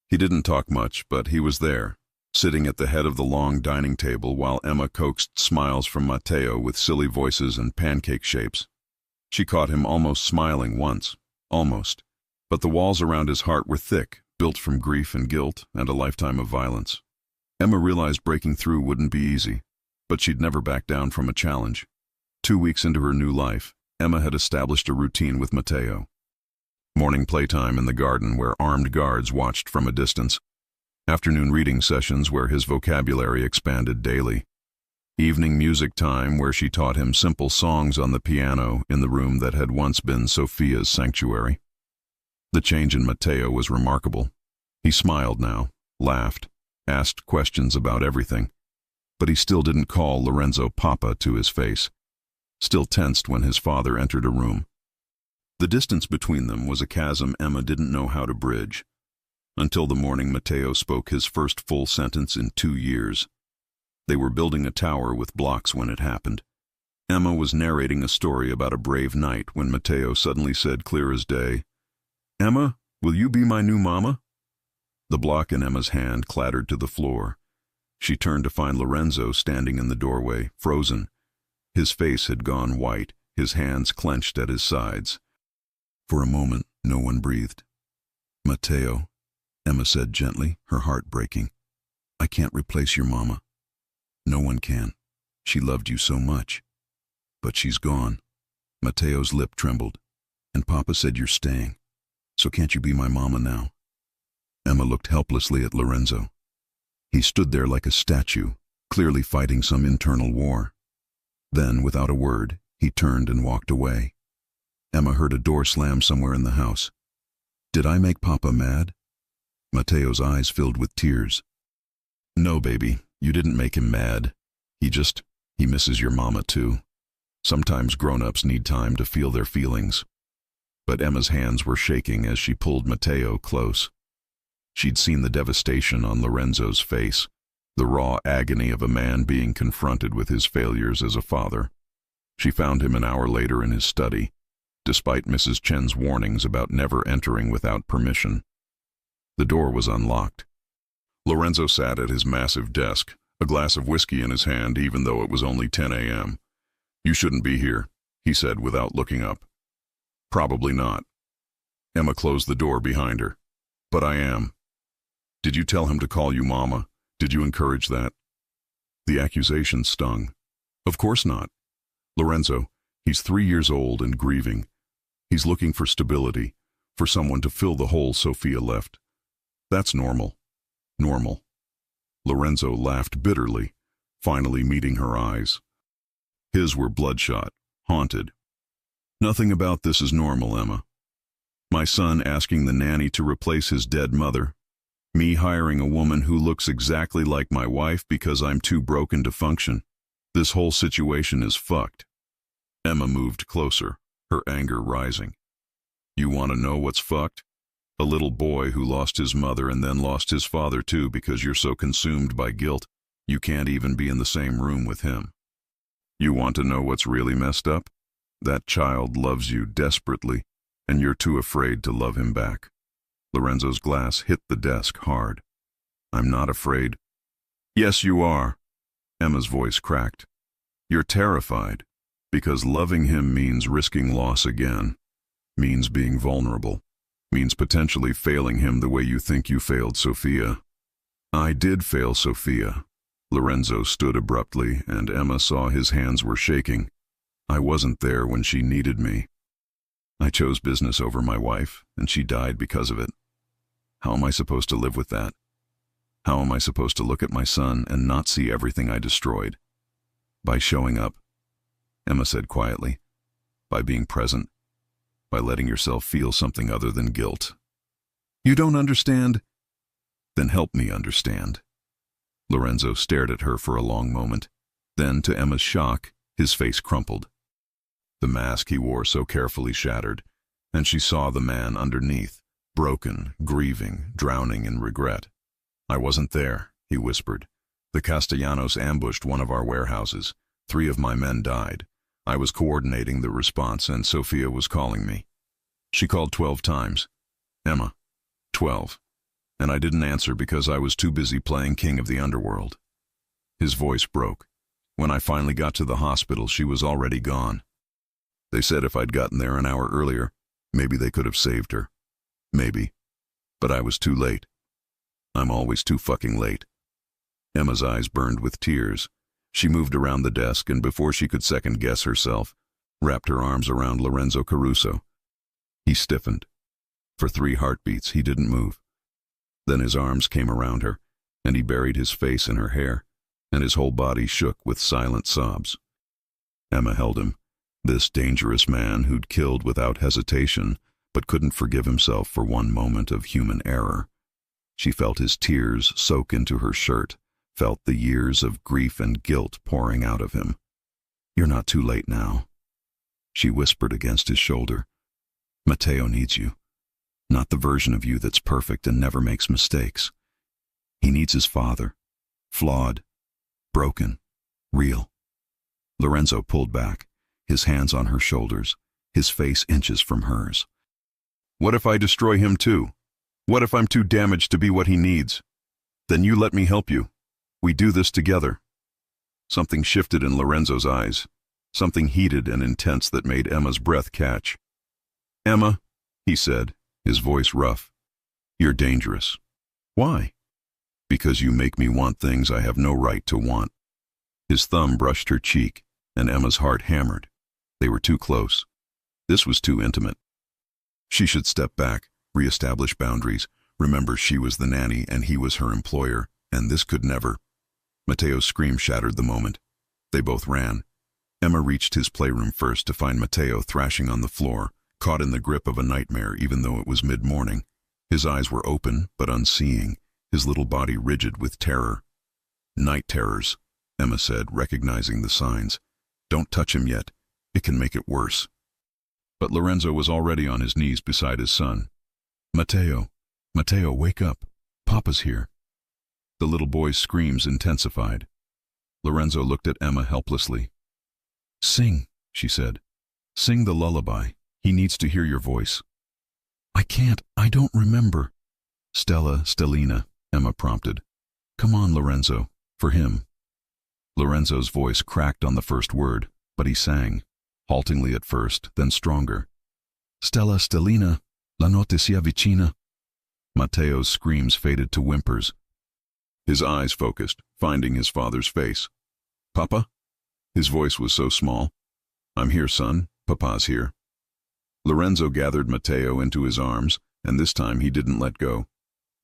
He didn't talk much, but he was there, sitting at the head of the long dining table while Emma coaxed smiles from Matteo with silly voices and pancake shapes. She caught him almost smiling once, almost, but the walls around his heart were thick, built from grief and guilt and a lifetime of violence. Emma realized breaking through wouldn't be easy, but she'd never back down from a challenge. 2 weeks into her new life, Emma had established a routine with Matteo. Morning playtime in the garden where armed guards watched from a distance. Afternoon reading sessions where his vocabulary expanded daily. Evening music time where she taught him simple songs on the piano in the room that had once been Sophia's sanctuary. The change in Matteo was remarkable. He smiled now, laughed, asked questions about everything, but he still didn't call Lorenzo Papa to his face, still tensed when his father entered a room. The distance between them was a chasm Emma didn't know how to bridge, until the morning Matteo spoke his first full sentence in 2 years. They were building a tower with blocks when it happened. Emma was narrating a story about a brave knight when Matteo suddenly said clear as day, "Emma, will you be my new mama?" The block in Emma's hand clattered to the floor. She turned to find Lorenzo standing in the doorway, frozen. His face had gone white, his hands clenched at his sides. For a moment, no one breathed. "Matteo," Emma said gently, her heart breaking, "I can't replace your mama. No one can. She loved you so much. But she's gone." Matteo's lip trembled. "And Papa said you're staying. So can't you be my mama now?" Emma looked helplessly at Lorenzo. He stood there like a statue, clearly fighting some internal war. Then, without a word, he turned and walked away. Emma heard a door slam somewhere in the house. "Did I make Papa mad?" Matteo's eyes filled with tears. "No, baby, you didn't make him mad. He misses your mama too. Sometimes grown-ups need time to feel their feelings." But Emma's hands were shaking as she pulled Matteo close. She'd seen the devastation on Lorenzo's face, the raw agony of a man being confronted with his failures as a father. She found him an hour later in his study, despite Mrs. Chen's warnings about never entering without permission. The door was unlocked. Lorenzo sat at his massive desk, a glass of whiskey in his hand even though it was only 10 a.m. "You shouldn't be here," he said without looking up. "Probably not." Emma closed the door behind her. "But I am." "Did you tell him to call you Mama? Did you encourage that?" The accusation stung. "Of course not. Lorenzo, he's 3 years old and grieving. He's looking for stability, for someone to fill the hole Sophia left. That's normal. Normal." Lorenzo laughed bitterly, finally meeting her eyes. His were bloodshot, haunted. "Nothing about this is normal, Emma. My son asking the nanny to replace his dead mother. Me hiring a woman who looks exactly like my wife because I'm too broken to function. This whole situation is fucked." Emma moved closer, her anger rising. "You want to know what's fucked? A little boy who lost his mother and then lost his father too because you're so consumed by guilt, you can't even be in the same room with him. You want to know what's really messed up? That child loves you desperately, and you're too afraid to love him back. Lorenzo's glass hit the desk hard. I'm not afraid. Yes, you are. Emma's voice cracked. You're terrified, because loving him means risking loss again, means being vulnerable, means potentially failing him the way you think you failed Sophia. I did fail Sophia. Lorenzo stood abruptly, and Emma saw his hands were shaking. I wasn't there when she needed me. I chose business over my wife, and she died because of it. How am I supposed to live with that? How am I supposed to look at my son and not see everything I destroyed? By showing up, Emma said quietly. By being present. By letting yourself feel something other than guilt. You don't understand? Then help me understand. Lorenzo stared at her for a long moment. Then, to Emma's shock, his face crumpled. The mask he wore so carefully shattered, and she saw the man underneath, broken, grieving, drowning in regret. I wasn't there, he whispered. The Castellanos ambushed one of our warehouses. 3 of my men died. I was coordinating the response, and Sophia was calling me. She called 12 times. Emma, 12. And I didn't answer because I was too busy playing king of the underworld. His voice broke. When I finally got to the hospital, she was already gone. They said if I'd gotten there an hour earlier, maybe they could have saved her. Maybe. But I was too late. I'm always too fucking late. Emma's eyes burned with tears. She moved around the desk, and before she could second-guess herself, wrapped her arms around Lorenzo Caruso. He stiffened. For 3 heartbeats, he didn't move. Then his arms came around her, and he buried his face in her hair, and his whole body shook with silent sobs. Emma held him, this dangerous man who'd killed without hesitation, but couldn't forgive himself for one moment of human error. She felt his tears soak into her shirt, felt the years of grief and guilt pouring out of him. You're not too late now. She whispered against his shoulder. Matteo needs you. Not the version of you that's perfect and never makes mistakes. He needs his father. Flawed. Broken. Real. Lorenzo pulled back, his hands on her shoulders, his face inches from hers. What if I destroy him too? What if I'm too damaged to be what he needs? Then you let me help you. We do this together. Something shifted in Lorenzo's eyes, something heated and intense that made Emma's breath catch. Emma, he said, his voice rough, you're dangerous. Why? Because you make me want things I have no right to want. His thumb brushed her cheek, and Emma's heart hammered. They were too close. This was too intimate. She should step back, reestablish boundaries, remember she was the nanny and he was her employer, and this could never. Matteo's scream shattered the moment. They both ran. Emma reached his playroom first to find Matteo thrashing on the floor, caught in the grip of a nightmare even though it was mid-morning. His eyes were open but unseeing, his little body rigid with terror. Night terrors, Emma said, recognizing the signs. Don't touch him yet. It can make it worse. But Lorenzo was already on his knees beside his son. Matteo, Matteo, wake up. Papa's here. The little boy's screams intensified. Lorenzo looked at Emma helplessly. Sing, she said. Sing the lullaby. He needs to hear your voice. I can't. I don't remember. Stellina, Emma prompted. Come on, Lorenzo. For him. Lorenzo's voice cracked on the first word, but he sang, haltingly at first, then stronger. Stellina, la notte si avvicina. Matteo's screams faded to whimpers. His eyes focused, finding his father's face. Papa? His voice was so small. I'm here, son. Papa's here. Lorenzo gathered Matteo into his arms, and this time he didn't let go.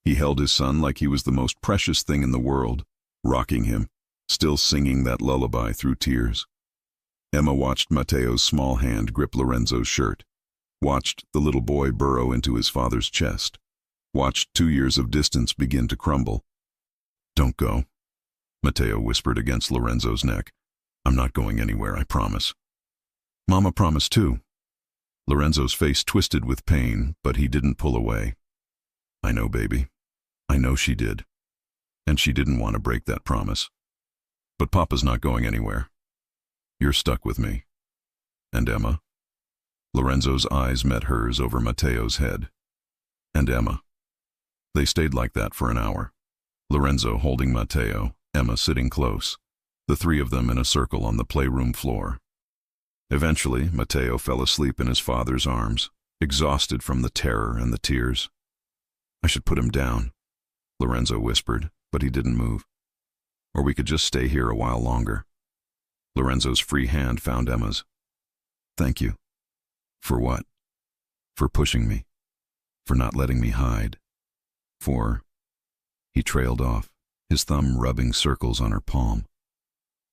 He held his son like he was the most precious thing in the world, rocking him, still singing that lullaby through tears. Emma watched Matteo's small hand grip Lorenzo's shirt, watched the little boy burrow into his father's chest, watched 2 years of distance begin to crumble. Don't go, Matteo whispered against Lorenzo's neck. I'm not going anywhere, I promise. Mama promised too. Lorenzo's face twisted with pain, but he didn't pull away. I know, baby. I know she did. And she didn't want to break that promise. But Papa's not going anywhere. You're stuck with me. And Emma, Lorenzo's eyes met hers over Matteo's head. And Emma. They stayed like that for an hour. Lorenzo holding Matteo, Emma sitting close, the three of them in a circle on the playroom floor. Eventually, Matteo fell asleep in his father's arms, exhausted from the terror and the tears. "I should put him down," Lorenzo whispered, but he didn't move. "Or we could just stay here a while longer." Lorenzo's free hand found Emma's. "Thank you." "For what?" "For pushing me. For not letting me hide. For—" He trailed off, his thumb rubbing circles on her palm.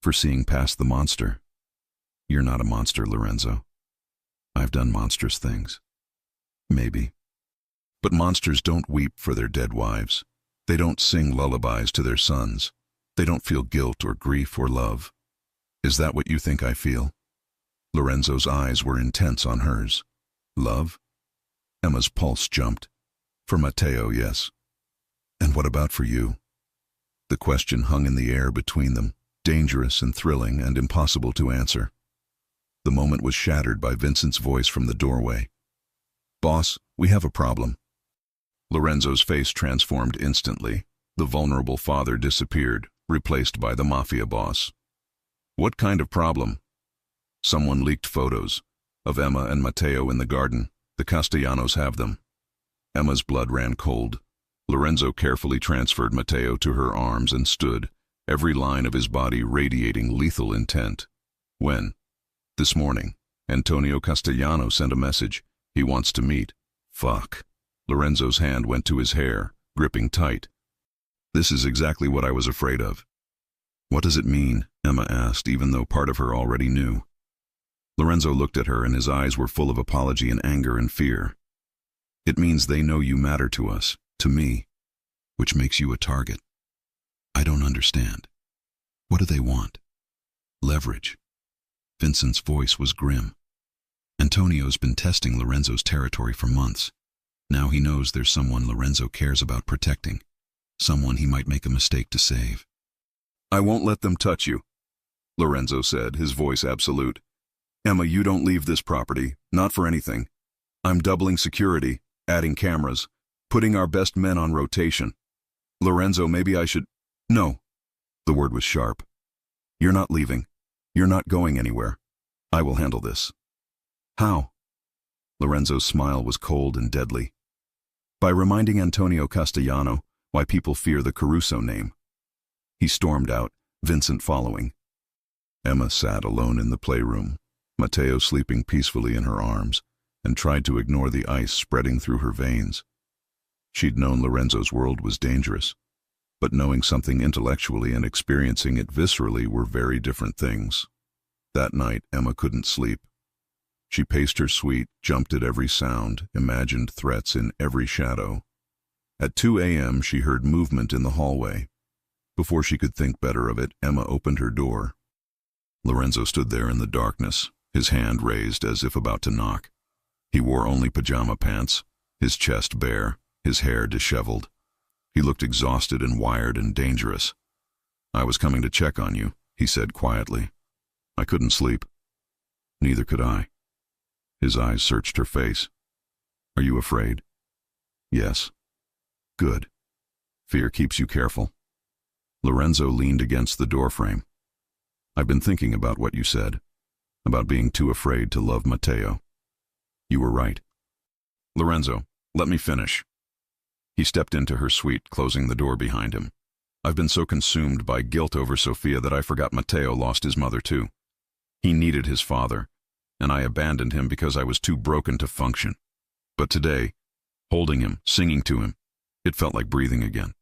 "For seeing past the monster. You're not a monster, Lorenzo. I've done monstrous things. Maybe. But monsters don't weep for their dead wives. They don't sing lullabies to their sons. They don't feel guilt or grief or love. Is that what you think I feel?" Lorenzo's eyes were intense on hers. "Love?" Emma's pulse jumped. "For Matteo, yes. And what about for you?" The question hung in the air between them, dangerous and thrilling and impossible to answer. The moment was shattered by Vincent's voice from the doorway. "Boss, we have a problem." Lorenzo's face transformed instantly. The vulnerable father disappeared, replaced by the Mafia boss. "What kind of problem?" "Someone leaked photos of Emma and Matteo in the garden. The Castellanos have them." Emma's blood ran cold. Lorenzo carefully transferred Matteo to her arms and stood, every line of his body radiating lethal intent. "When?" "This morning. Antonio Castellano sent a message. He wants to meet." "Fuck." Lorenzo's hand went to his hair, gripping tight. "This is exactly what I was afraid of." "What does it mean?" Emma asked, even though part of her already knew. Lorenzo looked at her and his eyes were full of apology and anger and fear. "It means they know you matter to us, to me, which makes you a target. I don't understand. What do they want?" "Leverage." Vincent's voice was grim. "Antonio's been testing Lorenzo's territory for months. Now he knows there's someone Lorenzo cares about protecting, someone he might make a mistake to save." "I won't let them touch you," Lorenzo said, his voice absolute. "Emma, you don't leave this property, not for anything. I'm doubling security, adding cameras, putting our best men on rotation. Lorenzo, maybe I should—" "No." The word was sharp. "You're not leaving. You're not going anywhere. I will handle this." "How?" Lorenzo's smile was cold and deadly. "By reminding Antonio Castellano why people fear the Caruso name." He stormed out, Vincent following. Emma sat alone in the playroom, Matteo sleeping peacefully in her arms, and tried to ignore the ice spreading through her veins. She'd known Lorenzo's world was dangerous, but knowing something intellectually and experiencing it viscerally were very different things. That night, Emma couldn't sleep. She paced her suite, jumped at every sound, imagined threats in every shadow. At 2 a.m., she heard movement in the hallway. Before she could think better of it, Emma opened her door. Lorenzo stood there in the darkness, his hand raised as if about to knock. He wore only pajama pants, his chest bare, his hair disheveled. He looked exhausted and wired and dangerous. "I was coming to check on you," he said quietly. "I couldn't sleep." "Neither could I." His eyes searched her face. "Are you afraid?" "Yes." "Good. Fear keeps you careful." Lorenzo leaned against the doorframe. "I've been thinking about what you said, about being too afraid to love Matteo. You were right." "Lorenzo, let me finish." He stepped into her suite, closing the door behind him. "I've been so consumed by guilt over Sofia that I forgot Matteo lost his mother too. He needed his father, and I abandoned him because I was too broken to function. But today, holding him, singing to him, it felt like breathing again."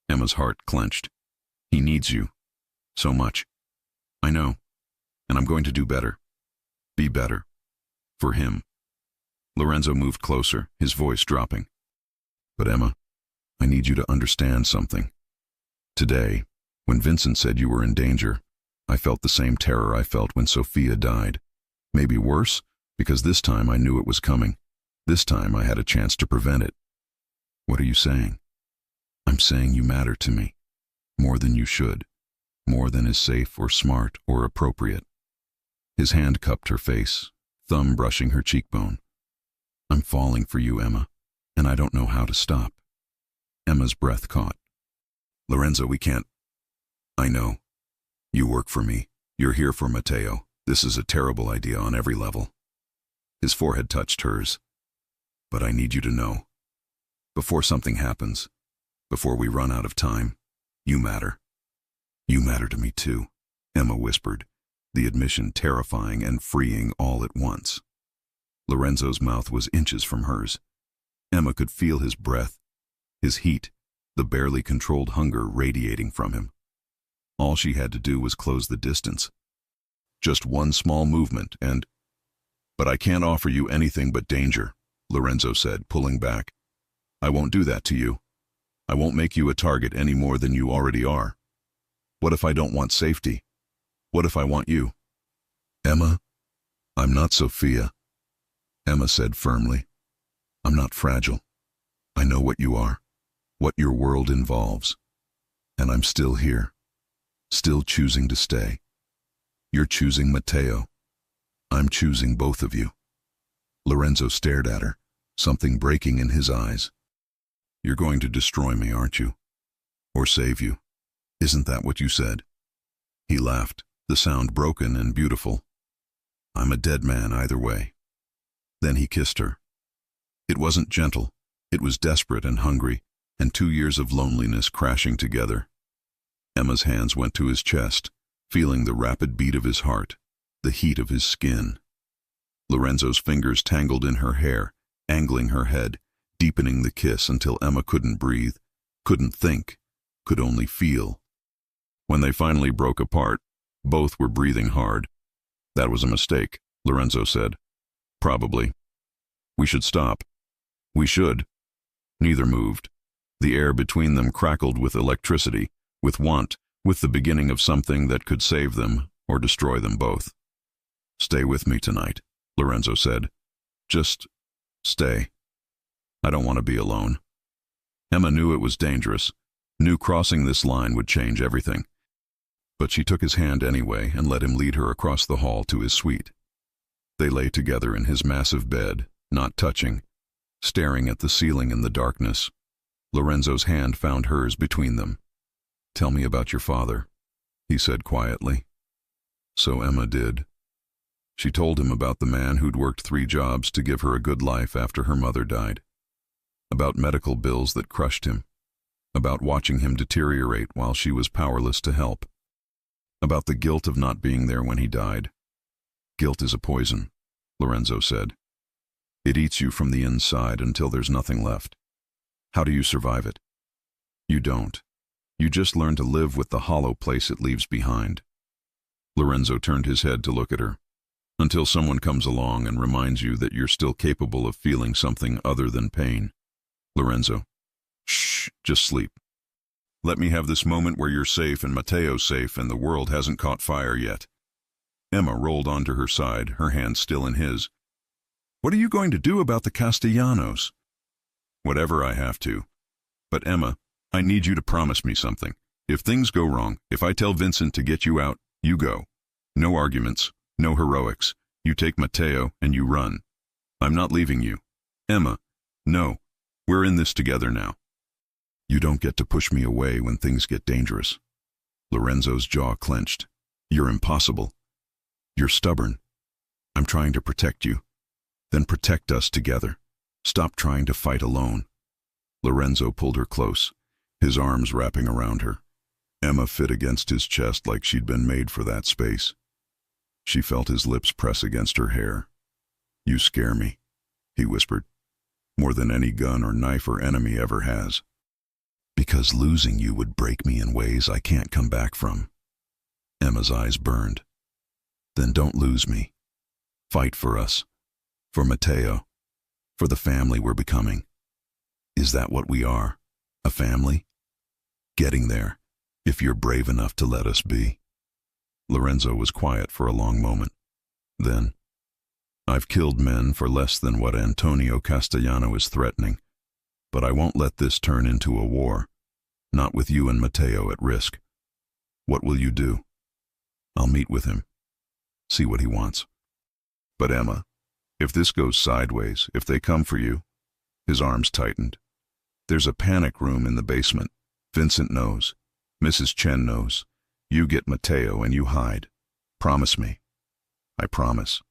Emma's heart clenched. "He needs you. So much. I know. And I'm going to do better. Be better. For him." Lorenzo moved closer, his voice dropping. "But Emma, I need you to understand something. Today, when Vincent said you were in danger, I felt the same terror I felt when Sofia died. Maybe worse, because this time I knew it was coming. This time I had a chance to prevent it." "What are you saying?" "I'm saying you matter to me. More than you should. More than is safe or smart or appropriate." His hand cupped her face, thumb brushing her cheekbone. I'm falling for you, Emma, and I don't know how to stop. Emma's breath caught. Lorenzo, we can't. I know. You work for me. You're here for Matteo. This is a terrible idea on every level. His forehead touched hers. But I need you to know. Before something happens, before we run out of time, you matter. You matter to me too, Emma whispered, the admission terrifying and freeing all at once. Lorenzo's mouth was inches from hers. Emma could feel his breath, his heat, the barely controlled hunger radiating from him. All she had to do was close the distance. Just one small movement and... But I can't offer you anything but danger, Lorenzo said, pulling back. I won't do that to you. I won't make you a target any more than you already are. What if I don't want safety? What if I want you? Emma, I'm not Sophia, Emma said firmly. I'm not fragile. I know what you are, what your world involves. And I'm still here, still choosing to stay. You're choosing Matteo. I'm choosing both of you. Lorenzo stared at her, something breaking in his eyes. You're going to destroy me, aren't you? Or save you? Isn't that what you said? He laughed, the sound broken and beautiful. I'm a dead man either way. Then he kissed her. It wasn't gentle. It was desperate and hungry, and 2 years of loneliness crashing together. Emma's hands went to his chest, feeling the rapid beat of his heart, the heat of his skin. Lorenzo's fingers tangled in her hair, angling her head, deepening the kiss until Emma couldn't breathe, couldn't think, could only feel. When they finally broke apart, both were breathing hard. That was a mistake, Lorenzo said. Probably. We should stop. We should. Neither moved. The air between them crackled with electricity, with want, with the beginning of something that could save them or destroy them both. Stay with me tonight, Lorenzo said. Just stay. I don't want to be alone. Emma knew it was dangerous, knew crossing this line would change everything. But she took his hand anyway and let him lead her across the hall to his suite. They lay together in his massive bed, not touching, staring at the ceiling in the darkness. Lorenzo's hand found hers between them. Tell me about your father, he said quietly. So Emma did. She told him about the man who'd worked 3 jobs to give her a good life after her mother died. About medical bills that crushed him. About watching him deteriorate while she was powerless to help. About the guilt of not being there when he died. Guilt is a poison, Lorenzo said. It eats you from the inside until there's nothing left. How do you survive it? You don't. You just learn to live with the hollow place it leaves behind. Lorenzo turned his head to look at her. Until someone comes along and reminds you that you're still capable of feeling something other than pain. Lorenzo. Shh, just sleep. Let me have this moment where you're safe and Matteo's safe and the world hasn't caught fire yet. Emma rolled onto her side, her hand still in his. What are you going to do about the Castellanos? Whatever I have to. But Emma, I need you to promise me something. If things go wrong, if I tell Vincent to get you out, you go. No arguments, no heroics. You take Matteo and you run. I'm not leaving you. Emma, no. We're in this together now. You don't get to push me away when things get dangerous. Lorenzo's jaw clenched. You're impossible. You're stubborn. I'm trying to protect you. Then protect us together. Stop trying to fight alone. Lorenzo pulled her close, his arms wrapping around her. Emma fit against his chest like she'd been made for that space. She felt his lips press against her hair. You scare me, he whispered, more than any gun or knife or enemy ever has. Because losing you would break me in ways I can't come back from. Emma's eyes burned. Then don't lose me. Fight for us. For Matteo. For the family we're becoming. Is that what we are? A family? Getting there, if you're brave enough to let us be. Lorenzo was quiet for a long moment. Then, I've killed men for less than what Antonio Castellano is threatening, but I won't let this turn into a war, not with you and Matteo at risk. What will you do? I'll meet with him, see what he wants. But Emma, If this goes sideways, if they come for you, his arms tightened. There's a panic room in the basement. Vincent knows. Mrs. Chen knows. You get Matteo and you hide. Promise me. I promise.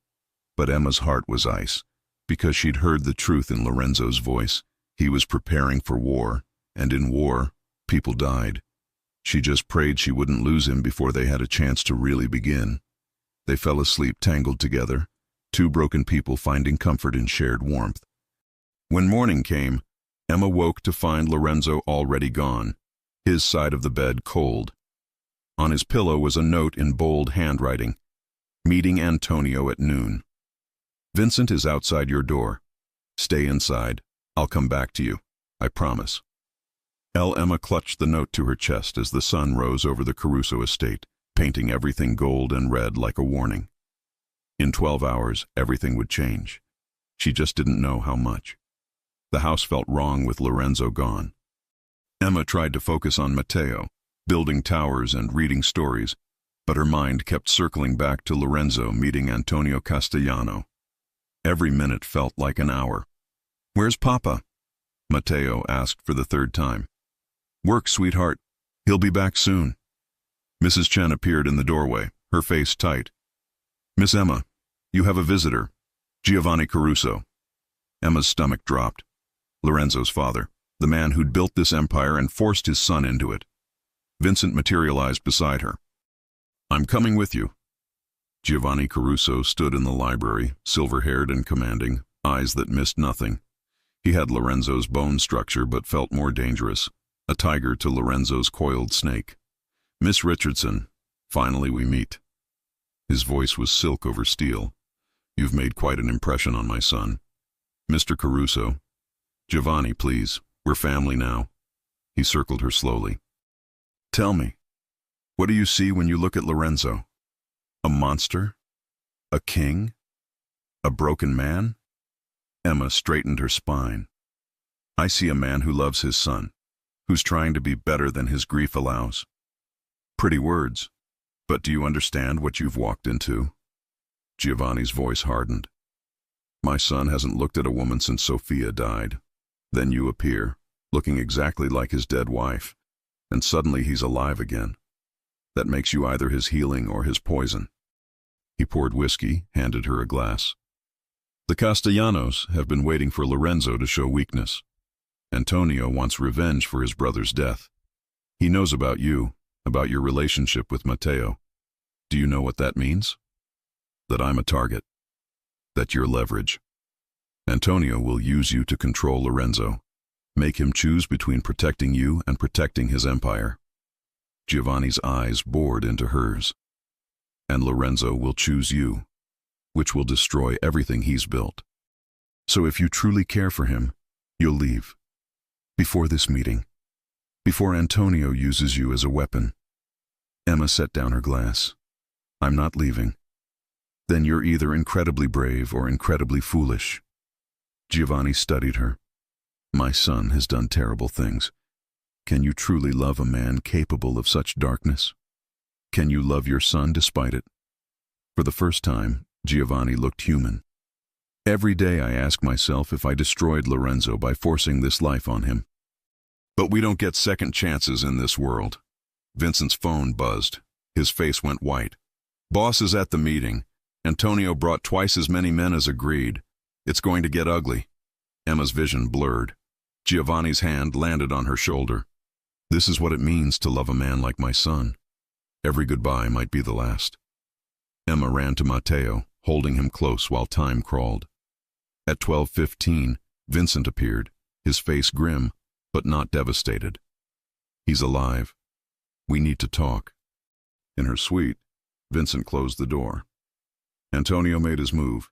But Emma's heart was ice, because she'd heard the truth in Lorenzo's voice. He was preparing for war, and in war, people died. She just prayed she wouldn't lose him before they had a chance to really begin. They fell asleep tangled together, two broken people finding comfort in shared warmth. When morning came, Emma woke to find Lorenzo already gone, his side of the bed cold. On his pillow was a note in bold handwriting, "Meeting Antonio at noon. Vincent is outside your door. Stay inside. I'll come back to you. I promise." Emma clutched the note to her chest as the sun rose over the Caruso estate, painting everything gold and red like a warning. In 12 hours, everything would change. She just didn't know how much. The house felt wrong with Lorenzo gone. Emma tried to focus on Matteo, building towers and reading stories, but her mind kept circling back to Lorenzo meeting Antonio Castellano. Every minute felt like an hour. "Where's Papa?" Matteo asked for the third time. "Work, sweetheart. He'll be back soon." Mrs. Chen appeared in the doorway, her face tight. "Miss Emma, you have a visitor. Giovanni Caruso." Emma's stomach dropped. Lorenzo's father, the man who'd built this empire and forced his son into it. Vincent materialized beside her. "I'm coming with you." Giovanni Caruso stood in the library, silver-haired and commanding, eyes that missed nothing. He had Lorenzo's bone structure but felt more dangerous, a tiger to Lorenzo's coiled snake. "Miss Richardson, finally we meet." His voice was silk over steel. "You've made quite an impression on my son. Mr. Caruso." "Giovanni, please. We're family now." He circled her slowly. "Tell me, what do you see when you look at Lorenzo? A monster? A king? A broken man?" Emma straightened her spine. "I see a man who loves his son, who's trying to be better than his grief allows." Pretty words, but do you understand what you've walked into? Giovanni's voice hardened. "My son hasn't looked at a woman since Sophia died. Then you appear, looking exactly like his dead wife, and suddenly he's alive again. That makes you either his healing or his poison." He poured whiskey, handed her a glass. "The Castellanos have been waiting for Lorenzo to show weakness. Antonio wants revenge for his brother's death. He knows about you, about your relationship with Matteo. Do you know what that means? That I'm a target. That you're leverage. Antonio will use you to control Lorenzo, make him choose between protecting you and protecting his empire." Giovanni's eyes bored into hers. "And Lorenzo will choose you, which will destroy everything he's built. So if you truly care for him, you'll leave. Before this meeting. Before Antonio uses you as a weapon." Emma set down her glass. "I'm not leaving." "Then you're either incredibly brave or incredibly foolish." Giovanni studied her. "My son has done terrible things. Can you truly love a man capable of such darkness? Can you love your son despite it?" For the first time, Giovanni looked human. "Every day I ask myself if I destroyed Lorenzo by forcing this life on him. But we don't get second chances in this world." Vincent's phone buzzed. His face went white. "Boss is at the meeting. Antonio brought twice as many men as agreed. It's going to get ugly." Emma's vision blurred. Giovanni's hand landed on her shoulder. "This is what it means to love a man like my son. Every goodbye might be the last." Emma ran to Matteo, holding him close while time crawled. At 12:15, Vincent appeared, his face grim, but not devastated. "He's alive. We need to talk." In her suite, Vincent closed the door. Antonio made his move.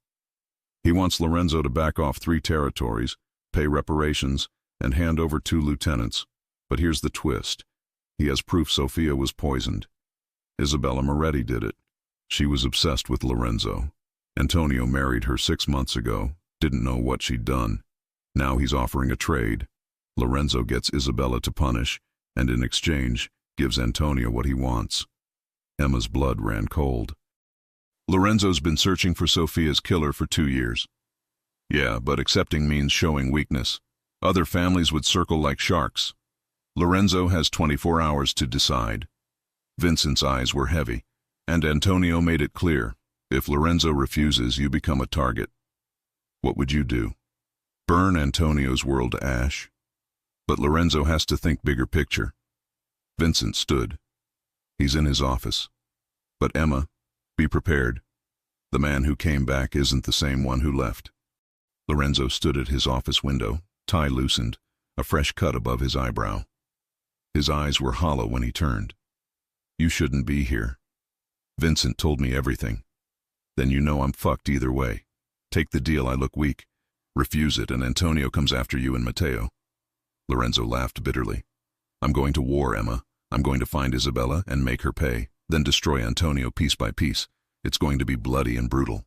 He wants Lorenzo to back off 3 territories, pay reparations, and hand over 2 lieutenants. But here's the twist. He has proof Sophia was poisoned. Isabella Moretti did it. She was obsessed with Lorenzo. Antonio married her 6 months ago, didn't know what she'd done. Now he's offering a trade. Lorenzo gets Isabella to punish, and in exchange, gives Antonio what he wants. Emma's blood ran cold. "Lorenzo's been searching for Sophia's killer for 2 years. Yeah, but accepting means showing weakness. Other families would circle like sharks. Lorenzo has 24 hours to decide. Vincent's eyes were heavy, and Antonio made it clear, if Lorenzo refuses, you become a target. What would you do? Burn Antonio's world to ash? But Lorenzo has to think bigger picture. Vincent stood. He's in his office. But Emma, be prepared. The man who came back isn't the same one who left. Lorenzo stood at his office window, tie loosened, a fresh cut above his eyebrow. His eyes were hollow when he turned. You shouldn't be here. Vincent told me everything. Then you know I'm fucked either way. Take the deal, I look weak. Refuse it, and Antonio comes after you and Matteo. Lorenzo laughed bitterly. I'm going to war, Emma. I'm going to find Isabella and make her pay, then destroy Antonio piece by piece. It's going to be bloody and brutal.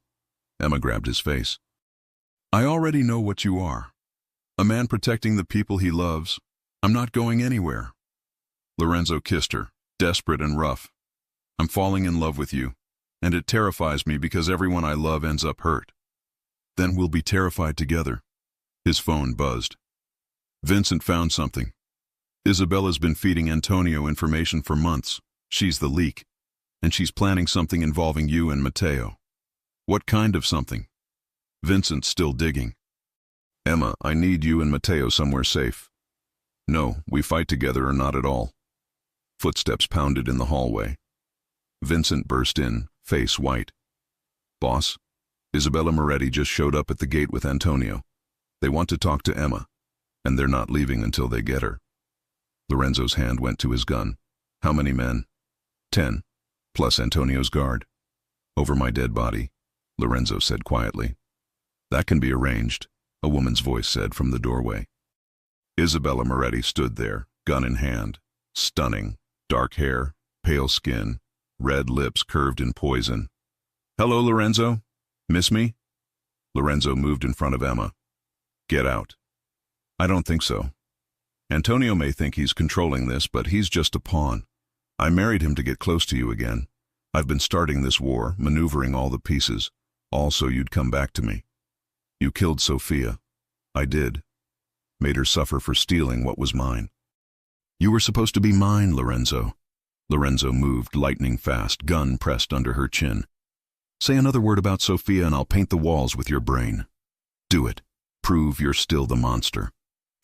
Emma grabbed his face. I already know what you are. A man protecting the people he loves. I'm not going anywhere. Lorenzo kissed her, desperate and rough. I'm falling in love with you, and it terrifies me because everyone I love ends up hurt. Then we'll be terrified together. His phone buzzed. Vincent found something. Isabella's been feeding Antonio information for months. She's the leak, and she's planning something involving you and Matteo. What kind of something? Vincent's still digging. Emma, I need you and Matteo somewhere safe. No, we fight together or not at all. Footsteps pounded in the hallway. Vincent burst in, face white. Boss, Isabella Moretti just showed up at the gate with Antonio. They want to talk to Emma, and they're not leaving until they get her. Lorenzo's hand went to his gun. How many men? 10, plus Antonio's guard. Over my dead body, Lorenzo said quietly. That can be arranged, a woman's voice said from the doorway. Isabella Moretti stood there, gun in hand, stunning, dark hair, pale skin, red lips curved in poison. Hello, Lorenzo. Miss me? Lorenzo moved in front of Emma. Get out. I don't think so. Antonio may think he's controlling this, but he's just a pawn. I married him to get close to you again. I've been starting this war, maneuvering all the pieces, all so you'd come back to me. You killed Sophia. I did. Made her suffer for stealing what was mine. You were supposed to be mine, Lorenzo. Lorenzo moved lightning fast, gun pressed under her chin. Say another word about Sophia and I'll paint the walls with your brain. Do it. Prove you're still the monster.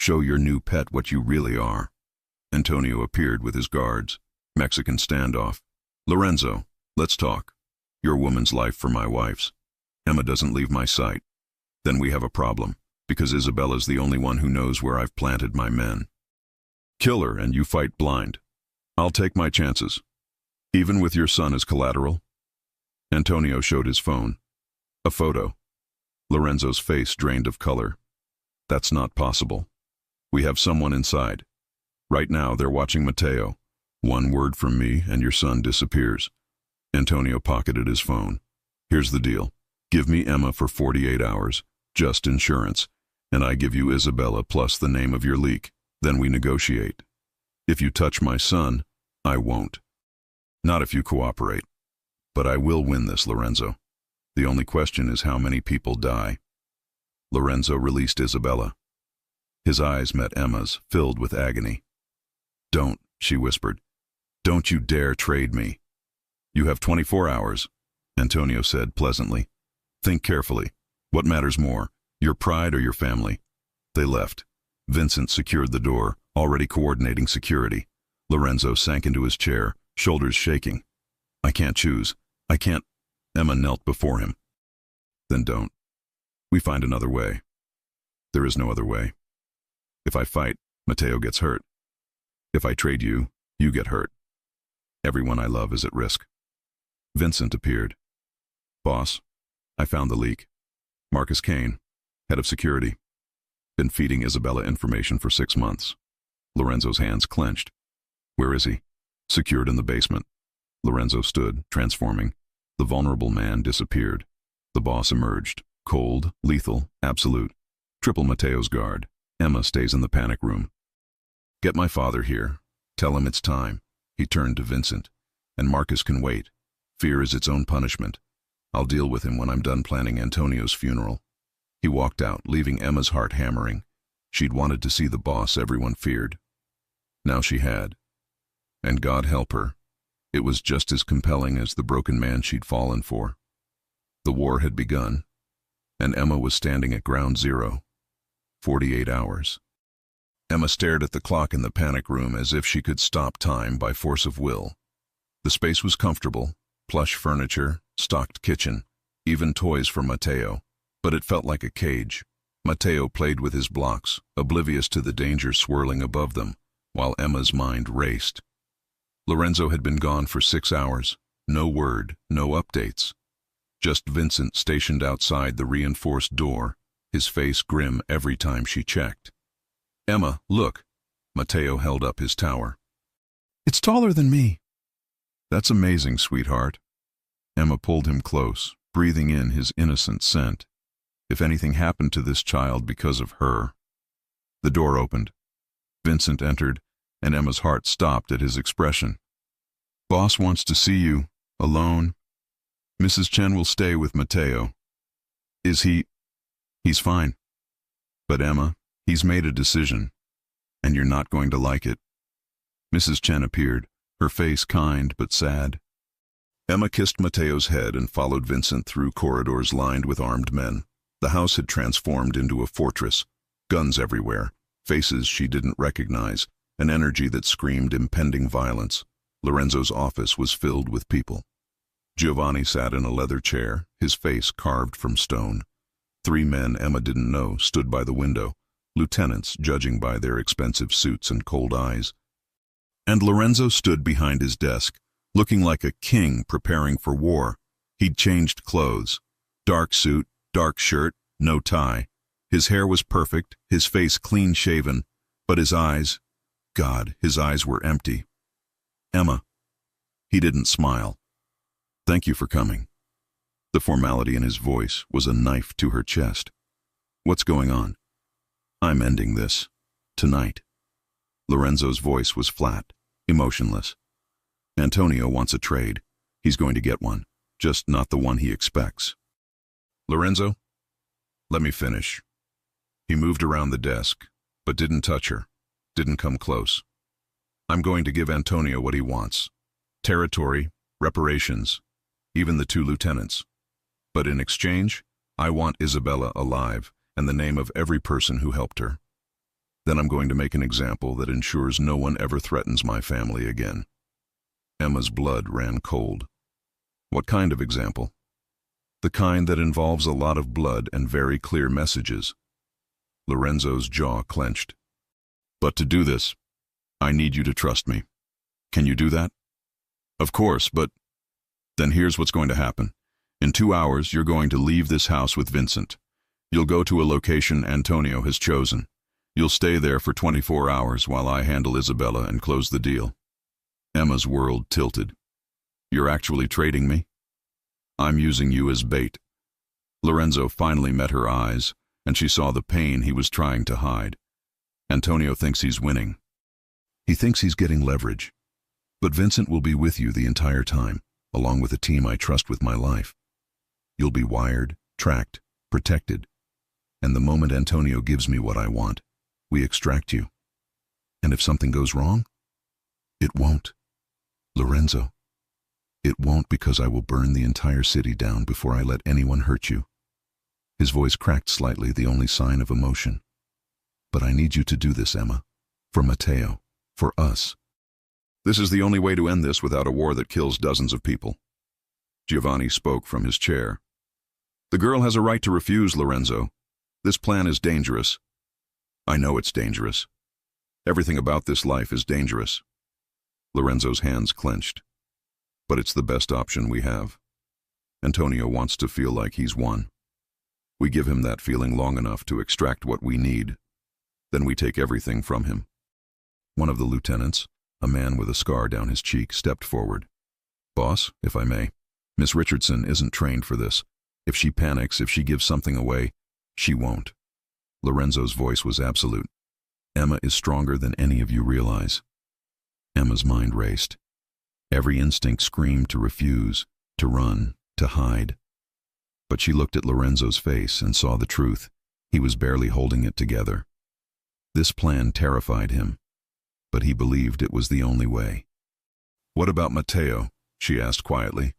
Show your new pet what you really are. Antonio appeared with his guards. Mexican standoff. Lorenzo, let's talk. Your woman's life for my wife's. Emma doesn't leave my sight. Then we have a problem, because Isabella's the only one who knows where I've planted my men. Kill her and you fight blind. I'll take my chances. Even with your son as collateral? Antonio showed his phone. A photo. Lorenzo's face drained of color. That's not possible. We have someone inside. Right now they're watching Matteo. One word from me and your son disappears. Antonio pocketed his phone. Here's the deal. Give me Emma for 48 hours, just insurance, and I give you Isabella plus the name of your leak. Then we negotiate. If you touch my son, I won't. Not if you cooperate. But I will win this, Lorenzo. The only question is how many people die. Lorenzo released Isabella. His eyes met Emma's, filled with agony. Don't, she whispered. Don't you dare trade me. You have 24 hours, Antonio said pleasantly. Think carefully. What matters more, your pride or your family? They left. Vincent secured the door, already coordinating security. Lorenzo sank into his chair, shoulders shaking. I can't choose. I can't. Emma knelt before him. Then don't. We find another way. There is no other way. If I fight, Matteo gets hurt. If I trade you, you get hurt. Everyone I love is at risk. Vincent appeared. Boss, I found the leak. Marcus Kane, head of security. Been feeding Isabella information for 6 months. Lorenzo's hands clenched. Where is he? Secured in the basement. Lorenzo stood, transforming. The vulnerable man disappeared. The boss emerged. Cold, lethal, absolute. Triple Matteo's guard. Emma stays in the panic room. Get my father here. Tell him it's time. He turned to Vincent. And Marcus can wait. Fear is its own punishment. I'll deal with him when I'm done planning Antonio's funeral. He walked out, leaving Emma's heart hammering. She'd wanted to see the boss everyone feared. Now she had. And God help her, it was just as compelling as the broken man she'd fallen for. The war had begun, and Emma was standing at ground zero. 48 hours. Emma stared at the clock in the panic room as if she could stop time by force of will. The space was comfortable, plush furniture, stocked kitchen, even toys for Matteo, but it felt like a cage. Matteo played with his blocks, oblivious to the danger swirling above them, while Emma's mind raced. Lorenzo had been gone for 6 hours, no word, no updates. Just Vincent stationed outside the reinforced door, his face grim every time she checked. "Emma, look." Matteo held up his tower. "It's taller than me." "That's amazing, sweetheart." Emma pulled him close, breathing in his innocent scent. If anything happened to this child because of her. The door opened. Vincent entered, and Emma's heart stopped at his expression. "Boss wants to see you, alone. Mrs. Chen will stay with Matteo." "Is he?" "He's fine. But Emma, he's made a decision, and you're not going to like it." Mrs. Chen appeared, her face kind but sad. Emma kissed Matteo's head and followed Vincent through corridors lined with armed men. The house had transformed into a fortress, guns everywhere, faces she didn't recognize, an energy that screamed impending violence. Lorenzo's office was filled with people. Giovanni sat in a leather chair, his face carved from stone. 3 men Emma didn't know stood by the window, lieutenants judging by their expensive suits and cold eyes. And Lorenzo stood behind his desk, looking like a king preparing for war. He'd changed clothes. Dark suit, dark shirt, no tie. His hair was perfect, his face clean-shaven, but his eyes, God, his eyes were empty. "Emma." He didn't smile. "Thank you for coming." The formality in his voice was a knife to her chest. "What's going on?" "I'm ending this. Tonight." Lorenzo's voice was flat, emotionless. "Antonio wants a trade. He's going to get one, just not the one he expects." "Lorenzo, let me finish." He moved around the desk, but didn't touch her, didn't come close. "I'm going to give Antonio what he wants. Territory, reparations, even the 2 lieutenants. But in exchange, I want Isabella alive and the name of every person who helped her. Then I'm going to make an example that ensures no one ever threatens my family again." Emma's blood ran cold. "What kind of example?" "The kind that involves a lot of blood and very clear messages." Lorenzo's jaw clenched. "But to do this, I need you to trust me. Can you do that?" "Of course, but..." "Then here's what's going to happen. In 2 hours, you're going to leave this house with Vincent. You'll go to a location Antonio has chosen. You'll stay there for 24 hours while I handle Isabella and close the deal." Emma's world tilted. "You're actually trading me?" "I'm using you as bait." Lorenzo finally met her eyes, and she saw the pain he was trying to hide. "Antonio thinks he's winning. He thinks he's getting leverage. But Vincent will be with you the entire time, along with a team I trust with my life. You'll be wired, tracked, protected. And the moment Antonio gives me what I want, we extract you. And if something goes wrong, it won't. Lorenzo, it won't, because I will burn the entire city down before I let anyone hurt you." His voice cracked slightly, the only sign of emotion. "But I need you to do this, Emma. For Matteo. For us. This is the only way to end this without a war that kills dozens of people." Giovanni spoke from his chair. "The girl has a right to refuse, Lorenzo. This plan is dangerous." "I know it's dangerous. Everything about this life is dangerous." Lorenzo's hands clenched. "But it's the best option we have. Antonio wants to feel like he's won. We give him that feeling long enough to extract what we need. Then we take everything from him." One of the lieutenants, a man with a scar down his cheek, stepped forward. "Boss, if I may, Miss Richardson isn't trained for this. If she panics, if she gives something away, she won't." Lorenzo's voice was absolute. "Emma is stronger than any of you realize." Emma's mind raced. Every instinct screamed to refuse, to run, to hide. But she looked at Lorenzo's face and saw the truth. He was barely holding it together. This plan terrified him, but he believed it was the only way. "What about Matteo?" she asked quietly.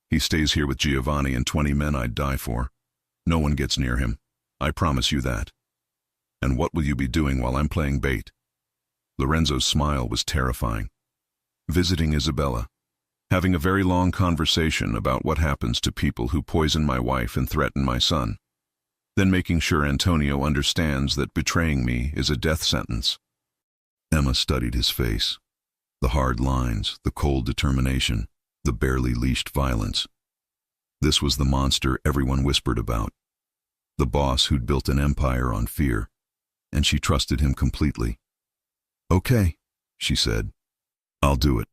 "He stays here with Giovanni and 20 men I'd die for. No one gets near him. I promise you that. And what will you be doing while I'm playing bait?" Lorenzo's smile was terrifying. "Visiting Isabella. Having a very long conversation about what happens to people who poison my wife and threaten my son. Then making sure Antonio understands that betraying me is a death sentence." Emma studied his face. The hard lines, the cold determination, the barely leashed violence. This was the monster everyone whispered about. The boss who'd built an empire on fear, and she trusted him completely. "Okay," she said. "I'll do it."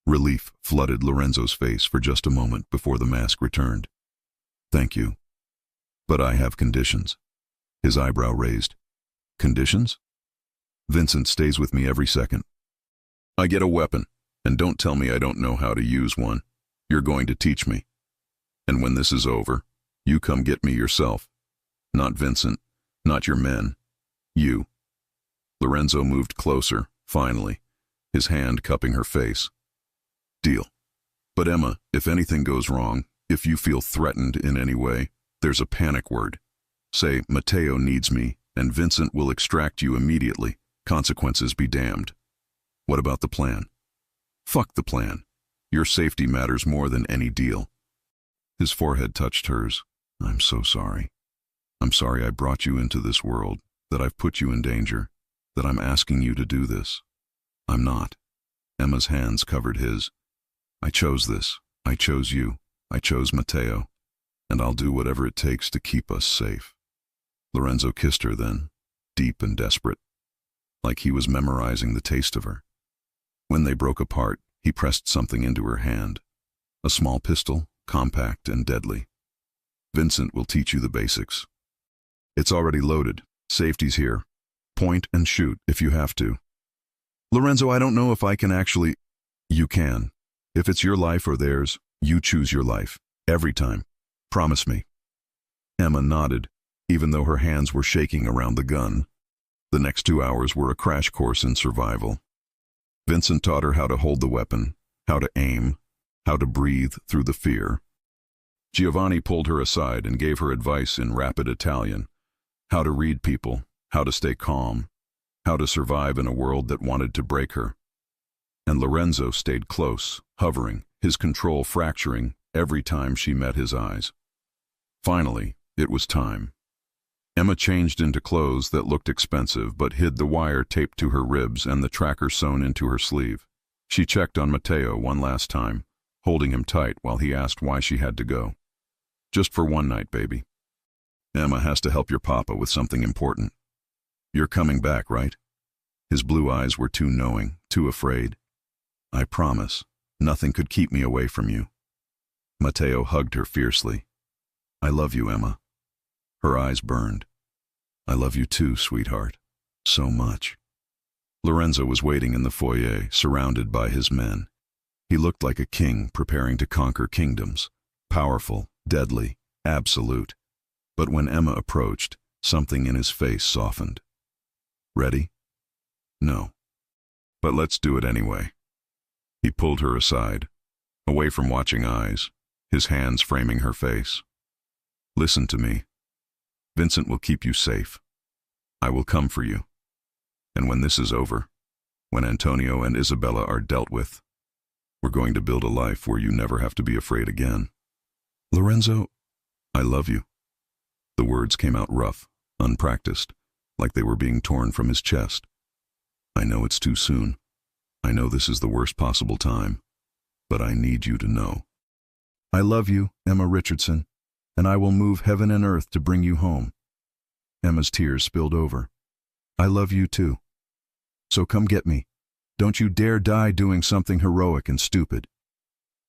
Relief flooded Lorenzo's face for just a moment before the mask returned. "Thank you. But I have conditions." His eyebrow raised. "Conditions?" "Vincent stays with me every second. I get a weapon, and don't tell me I don't know how to use one. You're going to teach me. And when this is over, you come get me yourself. Not Vincent, not your men. You." Lorenzo moved closer, finally, his hand cupping her face. "Deal. But Emma, if anything goes wrong, if you feel threatened in any way, there's a panic word. Say, Matteo needs me, and Vincent will extract you immediately. Consequences be damned. What about the plan?" "Fuck the plan. Your safety matters more than any deal." His forehead touched hers. "I'm so sorry. I'm sorry I brought you into this world, that I've put you in danger, that I'm asking you to do this. I'm not." Emma's hands covered his. "I chose this. I chose you. I chose Matteo. And I'll do whatever it takes to keep us safe." Lorenzo kissed her then, deep and desperate, like he was memorizing the taste of her. When they broke apart, he pressed something into her hand. A small pistol, compact and deadly. "Vincent will teach you the basics. It's already loaded. Safety's here. Point and shoot if you have to." "Lorenzo, I don't know if I can actually—" "You can. If it's your life or theirs, you choose your life. Every time. Promise me." Emma nodded, even though her hands were shaking around the gun. The next 2 hours were a crash course in survival. Vincent taught her how to hold the weapon, how to aim, how to breathe through the fear. Giovanni pulled her aside and gave her advice in rapid Italian. How to read people, how to stay calm, how to survive in a world that wanted to break her. And Lorenzo stayed close, hovering, his control fracturing every time she met his eyes. Finally, it was time. Emma changed into clothes that looked expensive but hid the wire taped to her ribs and the tracker sewn into her sleeve. She checked on Matteo one last time, holding him tight while he asked why she had to go. "Just for one night, baby. Emma has to help your papa with something important. You're coming back, right?" His blue eyes were too knowing, too afraid. "I promise. Nothing could keep me away from you." Matteo hugged her fiercely. "I love you, Emma." Her eyes burned. "I love you too, sweetheart. So much." Lorenzo was waiting in the foyer, surrounded by his men. He looked like a king preparing to conquer kingdoms. Powerful, deadly, absolute. But when Emma approached, something in his face softened. "Ready?" "No. But let's do it anyway." He pulled her aside, away from watching eyes, his hands framing her face. "Listen to me. Vincent will keep you safe. I will come for you. And when this is over, when Antonio and Isabella are dealt with, we're going to build a life where you never have to be afraid again. Lorenzo, I love you." The words came out rough, unpracticed, like they were being torn from his chest. "I know it's too soon. I know this is the worst possible time. But I need you to know. I love you, Emma Richardson, and I will move heaven and earth to bring you home." Emma's tears spilled over. "I love you too. So come get me. Don't you dare die doing something heroic and stupid."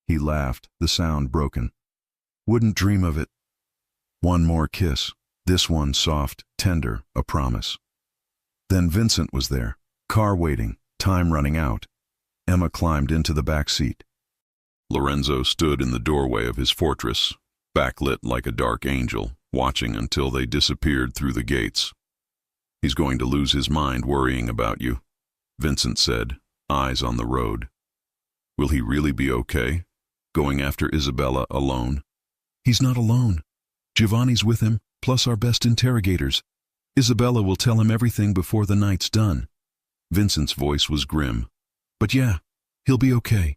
He laughed, the sound broken. "Wouldn't dream of it." One more kiss, this one soft, tender, a promise. Then Vincent was there, car waiting, time running out. Emma climbed into the back seat. Lorenzo stood in the doorway of his fortress, backlit like a dark angel, watching until they disappeared through the gates. "He's going to lose his mind worrying about you," Vincent said, eyes on the road. "Will he really be okay, going after Isabella alone?" "He's not alone. Giovanni's with him, plus our best interrogators. Isabella will tell him everything before the night's done." Vincent's voice was grim. "But yeah, he'll be okay."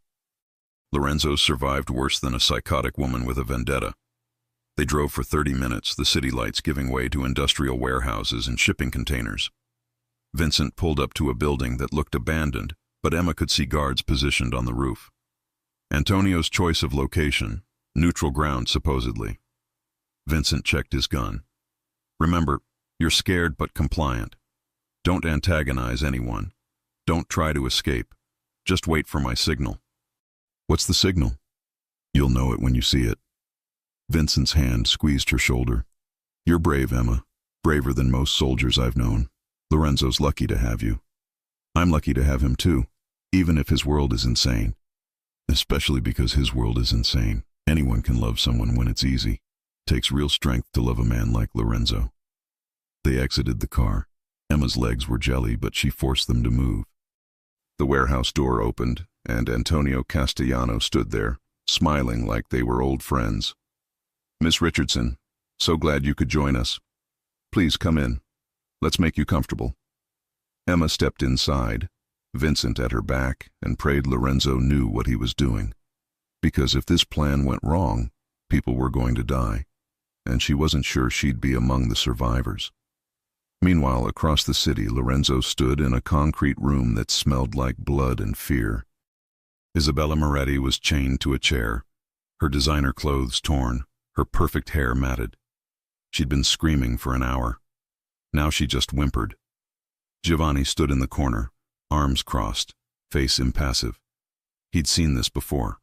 Lorenzo survived worse than a psychotic woman with a vendetta. They drove for 30 minutes, the city lights giving way to industrial warehouses and shipping containers. Vincent pulled up to a building that looked abandoned, but Emma could see guards positioned on the roof. Antonio's choice of location, neutral ground supposedly. Vincent checked his gun. "Remember, you're scared but compliant. Don't antagonize anyone. Don't try to escape. Just wait for my signal." "What's the signal?" "You'll know it when you see it." Vincent's hand squeezed her shoulder. "You're brave, Emma. Braver than most soldiers I've known. Lorenzo's lucky to have you. I'm lucky to have him too, even if his world is insane. Especially because his world is insane. Anyone can love someone when it's easy. Takes real strength to love a man like Lorenzo." They exited the car. Emma's legs were jelly, but she forced them to move. The warehouse door opened, and Antonio Castellano stood there, smiling like they were old friends. "Miss Richardson, so glad you could join us. Please come in. Let's make you comfortable." Emma stepped inside, Vincent at her back, and prayed Lorenzo knew what he was doing. Because if this plan went wrong, people were going to die, and she wasn't sure she'd be among the survivors. Meanwhile, across the city, Lorenzo stood in a concrete room that smelled like blood and fear. Isabella Moretti was chained to a chair, her designer clothes torn, her perfect hair matted. She'd been screaming for an hour. Now she just whimpered. Giovanni stood in the corner, arms crossed, face impassive. He'd seen this before.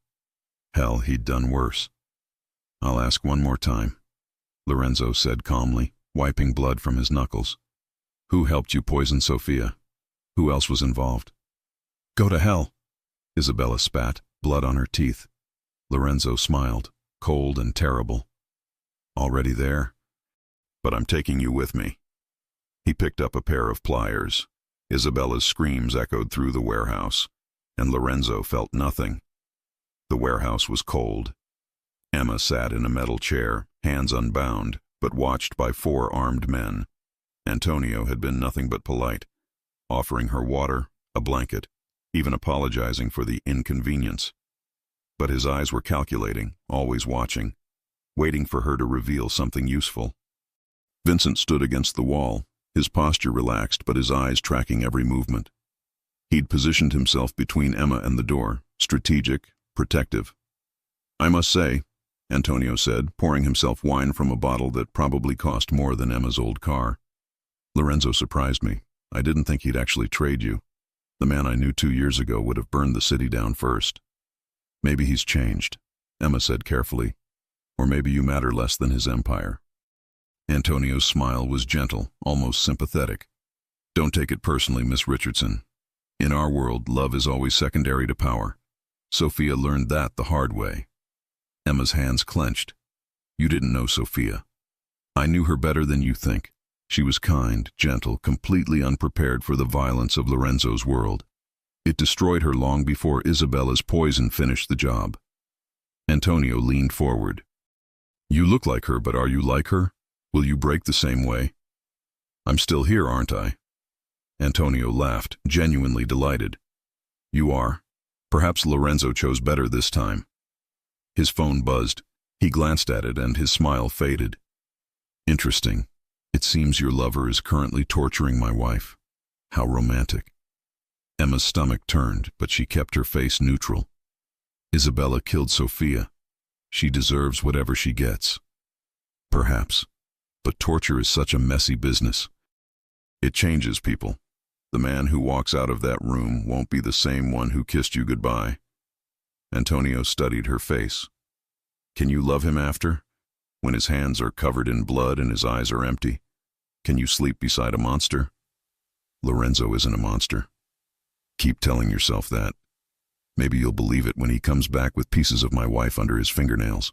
Hell, he'd done worse. "I'll ask one more time," Lorenzo said calmly, wiping blood from his knuckles. "Who helped you poison Sophia? Who else was involved?" "Go to hell," Isabella spat, blood on her teeth. Lorenzo smiled, cold and terrible. "Already there? But I'm taking you with me." He picked up a pair of pliers. Isabella's screams echoed through the warehouse, and Lorenzo felt nothing. The warehouse was cold. Emma sat in a metal chair, hands unbound, but watched by 4 armed men. Antonio had been nothing but polite, offering her water, a blanket, even apologizing for the inconvenience. But his eyes were calculating, always watching, waiting for her to reveal something useful. Vincent stood against the wall, his posture relaxed but his eyes tracking every movement. He'd positioned himself between Emma and the door, strategic, protective. "I must say," Antonio said, pouring himself wine from a bottle that probably cost more than Emma's old car. "Lorenzo surprised me. I didn't think he'd actually trade you. The man I knew 2 years ago would have burned the city down first." "Maybe he's changed," Emma said carefully. "Or maybe you matter less than his empire." Antonio's smile was gentle, almost sympathetic. "Don't take it personally, Miss Richardson. In our world, love is always secondary to power. Sophia learned that the hard way." Emma's hands clenched. "You didn't know Sophia. I knew her better than you think. She was kind, gentle, completely unprepared for the violence of Lorenzo's world. It destroyed her long before Isabella's poison finished the job." Antonio leaned forward. "You look like her, but are you like her? Will you break the same way?" "I'm still here, aren't I?" Antonio laughed, genuinely delighted. "You are. Perhaps Lorenzo chose better this time." His phone buzzed. He glanced at it and his smile faded. "Interesting. It seems your lover is currently torturing my wife. How romantic." Emma's stomach turned, but she kept her face neutral. "Isabella killed Sophia. She deserves whatever she gets." "Perhaps. But torture is such a messy business. It changes people. The man who walks out of that room won't be the same one who kissed you goodbye." Antonio studied her face. "Can you love him after? When his hands are covered in blood and his eyes are empty? Can you sleep beside a monster?" "Lorenzo isn't a monster." "Keep telling yourself that. Maybe you'll believe it when he comes back with pieces of my wife under his fingernails."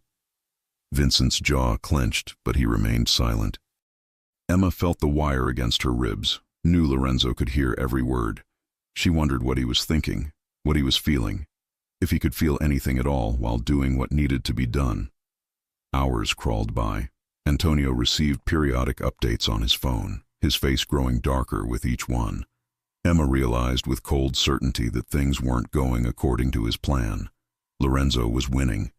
Vincent's jaw clenched, but he remained silent. Emma felt the wire against her ribs, knew Lorenzo could hear every word. She wondered what he was thinking, what he was feeling, if he could feel anything at all while doing what needed to be done. Hours crawled by. Antonio received periodic updates on his phone, his face growing darker with each one. Emma realized with cold certainty that things weren't going according to his plan. Lorenzo was winning.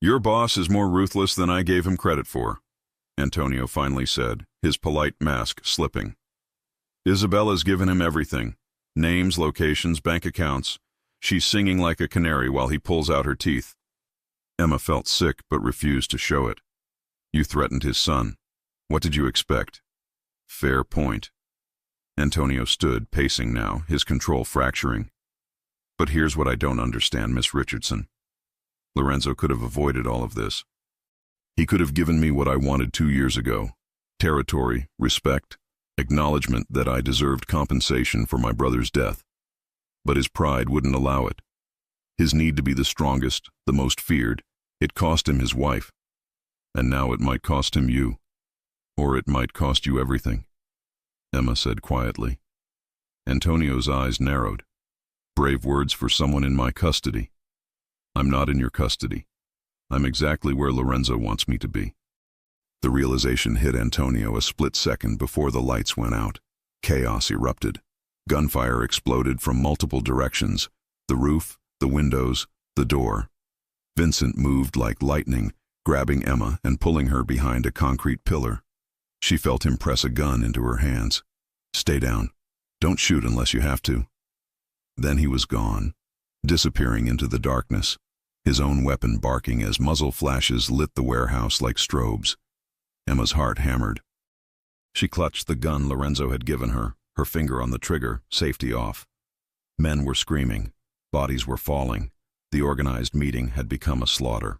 "Your boss is more ruthless than I gave him credit for," Antonio finally said, his polite mask slipping. "Isabella's given him everything. Names, locations, bank accounts. She's singing like a canary while he pulls out her teeth." Emma felt sick but refused to show it. "You threatened his son. What did you expect?" "Fair point." Antonio stood, pacing now, his control fracturing. "But here's what I don't understand, Miss Richardson. Lorenzo could have avoided all of this. He could have given me what I wanted 2 years ago. Territory, respect, acknowledgement that I deserved compensation for my brother's death. But his pride wouldn't allow it. His need to be the strongest, the most feared, it cost him his wife. And now it might cost him you. Or it might cost you everything," Emma said quietly. Antonio's eyes narrowed. "Brave words for someone in my custody." "I'm not in your custody. I'm exactly where Lorenzo wants me to be." The realization hit Antonio a split second before the lights went out. Chaos erupted. Gunfire exploded from multiple directions: the roof, the windows, the door. Vincent moved like lightning, grabbing Emma and pulling her behind a concrete pillar. She felt him press a gun into her hands. "Stay down. Don't shoot unless you have to." Then he was gone, disappearing into the darkness, his own weapon barking as muzzle flashes lit the warehouse like strobes. Emma's heart hammered. She clutched the gun Lorenzo had given her, her finger on the trigger, safety off. Men were screaming. Bodies were falling. The organized meeting had become a slaughter.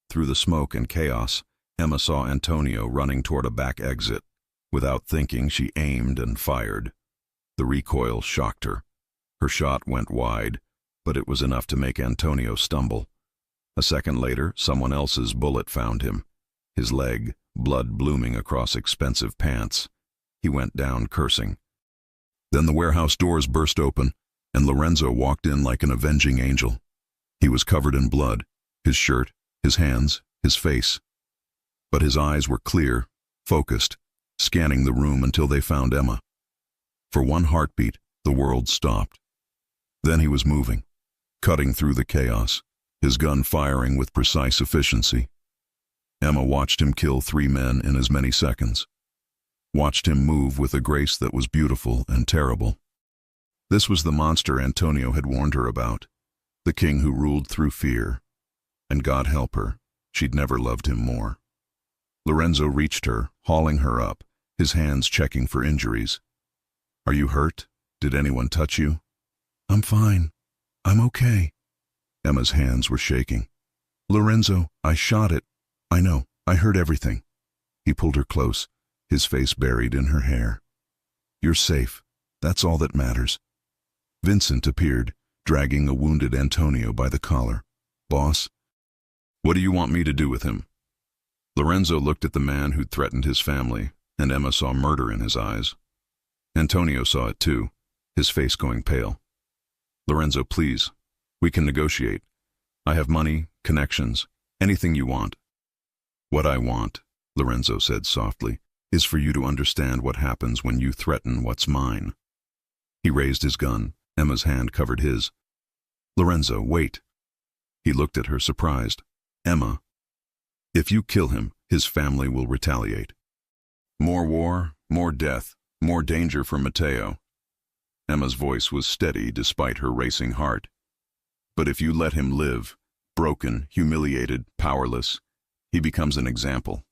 Through the smoke and chaos, Emma saw Antonio running toward a back exit. Without thinking, she aimed and fired. The recoil shocked her. Her shot went wide, but it was enough to make Antonio stumble. A second later, someone else's bullet found him. His leg, blood blooming across expensive pants. He went down cursing. Then the warehouse doors burst open, and Lorenzo walked in like an avenging angel. He was covered in blood, his shirt, his hands, his face. But his eyes were clear, focused, scanning the room until they found Emma. For one heartbeat, the world stopped. Then he was moving, cutting through the chaos, his gun firing with precise efficiency. Emma watched him kill 3 men in as many seconds. Watched him move with a grace that was beautiful and terrible. This was the monster Antonio had warned her about, the king who ruled through fear. And God help her, she'd never loved him more. Lorenzo reached her, hauling her up, his hands checking for injuries. "Are you hurt? Did anyone touch you?" "I'm fine. I'm okay." Emma's hands were shaking. "Lorenzo, I shot it. I know, I heard everything." He pulled her close, his face buried in her hair. "You're safe. That's all that matters." Vincent appeared, dragging a wounded Antonio by the collar. "Boss?" "What do you want me to do with him?" Lorenzo looked at the man who'd threatened his family, and Emma saw murder in his eyes. Antonio saw it too, his face going pale. "Lorenzo, please. We can negotiate. I have money, connections, anything you want." "What I want," Lorenzo said softly, "is for you to understand what happens when you threaten what's mine." He raised his gun. Emma's hand covered his. "Lorenzo, wait." He looked at her, surprised. "Emma, if you kill him, his family will retaliate. More war, more death, more danger for Matteo." Emma's voice was steady despite her racing heart. "But if you let him live, broken, humiliated, powerless, he becomes an example.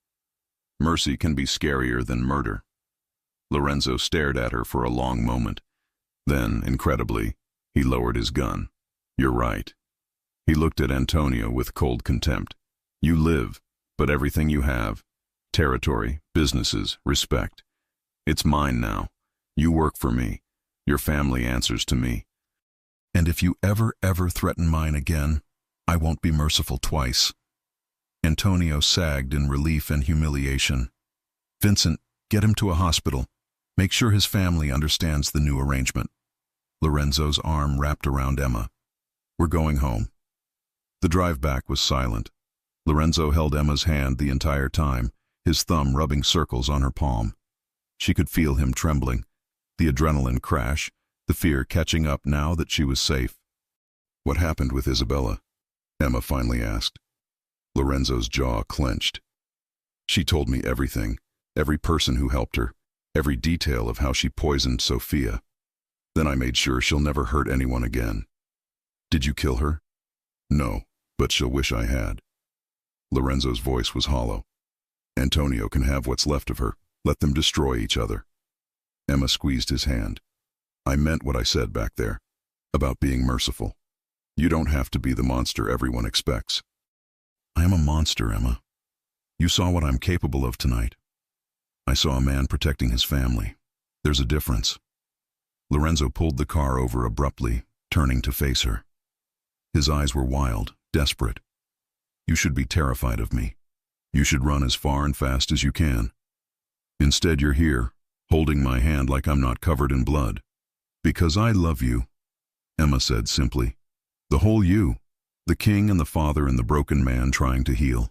Mercy can be scarier than murder." Lorenzo stared at her for a long moment. Then, incredibly, he lowered his gun. "You're right." He looked at Antonio with cold contempt. "You live, but everything you have, territory, businesses, respect, it's mine now. You work for me. Your family answers to me. And if you ever threaten mine again, I won't be merciful twice." Antonio sagged in relief and humiliation. Vincent, get him to a hospital. Make sure his family understands the new arrangement. Lorenzo's arm wrapped around Emma. We're going home. The drive back was silent. Lorenzo held Emma's hand the entire time, his thumb rubbing circles on her palm. She could feel him trembling, the adrenaline crash, the fear catching up now that she was safe. What happened with Isabella? Emma finally asked. Lorenzo's jaw clenched. She told me everything, every person who helped her, every detail of how she poisoned Sophia. Then I made sure she'll never hurt anyone again. Did you kill her? No, but she'll wish I had. Lorenzo's voice was hollow. Antonio can have what's left of her. Let them destroy each other. Emma squeezed his hand. I meant what I said back there, about being merciful. You don't have to be the monster everyone expects. I am a monster, Emma. You saw what I'm capable of tonight. I saw a man protecting his family. There's a difference. Lorenzo pulled the car over abruptly, turning to face her. His eyes were wild, desperate. You should be terrified of me. You should run as far and fast as you can. Instead, you're here, holding my hand like I'm not covered in blood. Because I love you, Emma said simply. The whole you, the king and the father and the broken man trying to heal.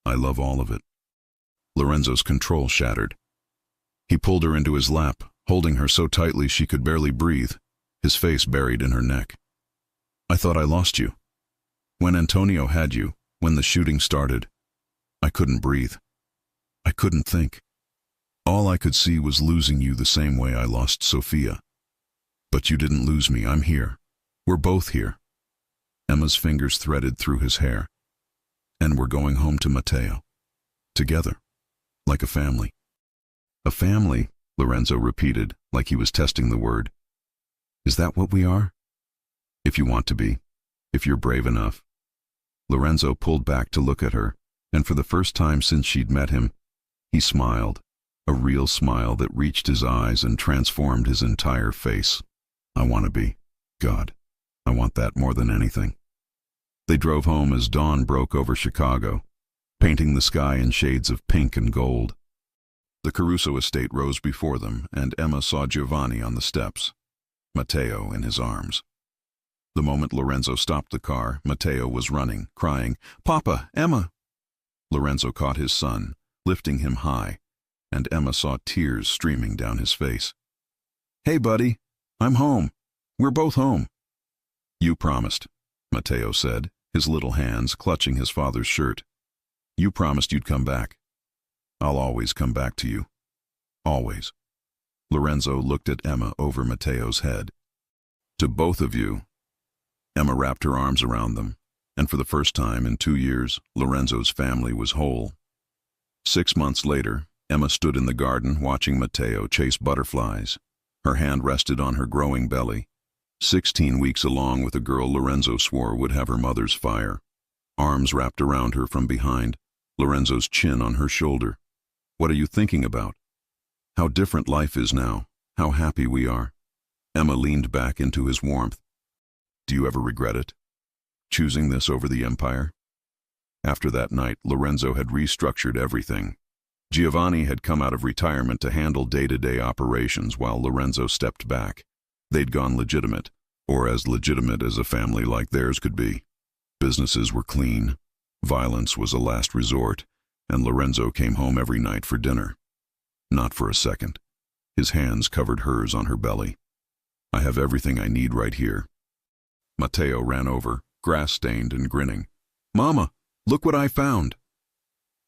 I love all of it. Lorenzo's control shattered. He pulled her into his lap, holding her so tightly she could barely breathe, his face buried in her neck. I thought I lost you. When Antonio had you, when the shooting started, I couldn't breathe. I couldn't think. All I could see was losing you the same way I lost Sophia. But you didn't lose me. I'm here. We're both here. Emma's fingers threaded through his hair. And we're going home to Matteo. Together. Like a family. A family, Lorenzo repeated, like he was testing the word. Is that what we are? If you want to be. If you're brave enough. Lorenzo pulled back to look at her, and for the first time since she'd met him, he smiled. A real smile that reached his eyes and transformed his entire face. I want to be. God, I want that more than anything. They drove home as dawn broke over Chicago, painting the sky in shades of pink and gold. The Caruso estate rose before them, and Emma saw Giovanni on the steps, Matteo in his arms. The moment Lorenzo stopped the car, Matteo was running, crying, Papa, Emma! Lorenzo caught his son, lifting him high, and Emma saw tears streaming down his face. Hey, buddy, I'm home. We're both home. You promised, Matteo said, his little hands clutching his father's shirt. You promised you'd come back. I'll always come back to you. Always. Lorenzo looked at Emma over Matteo's head. To both of you. Emma wrapped her arms around them, and for the first time in 2 years, Lorenzo's family was whole. 6 months later, Emma stood in the garden watching Matteo chase butterflies. Her hand rested on her growing belly. 16 weeks along with a girl Lorenzo swore would have her mother's fire. Arms wrapped around her from behind, Lorenzo's chin on her shoulder. What are you thinking about? How different life is now, how happy we are. Emma leaned back into his warmth. Do you ever regret it? Choosing this over the empire? After that night, Lorenzo had restructured everything. Giovanni had come out of retirement to handle day-to-day operations while Lorenzo stepped back. They'd gone legitimate, or as legitimate as a family like theirs could be. Businesses were clean. Violence was a last resort, and Lorenzo came home every night for dinner. Not for a second. His hands covered hers on her belly. I have everything I need right here. Matteo ran over, grass-stained and grinning. Mama, look what I found.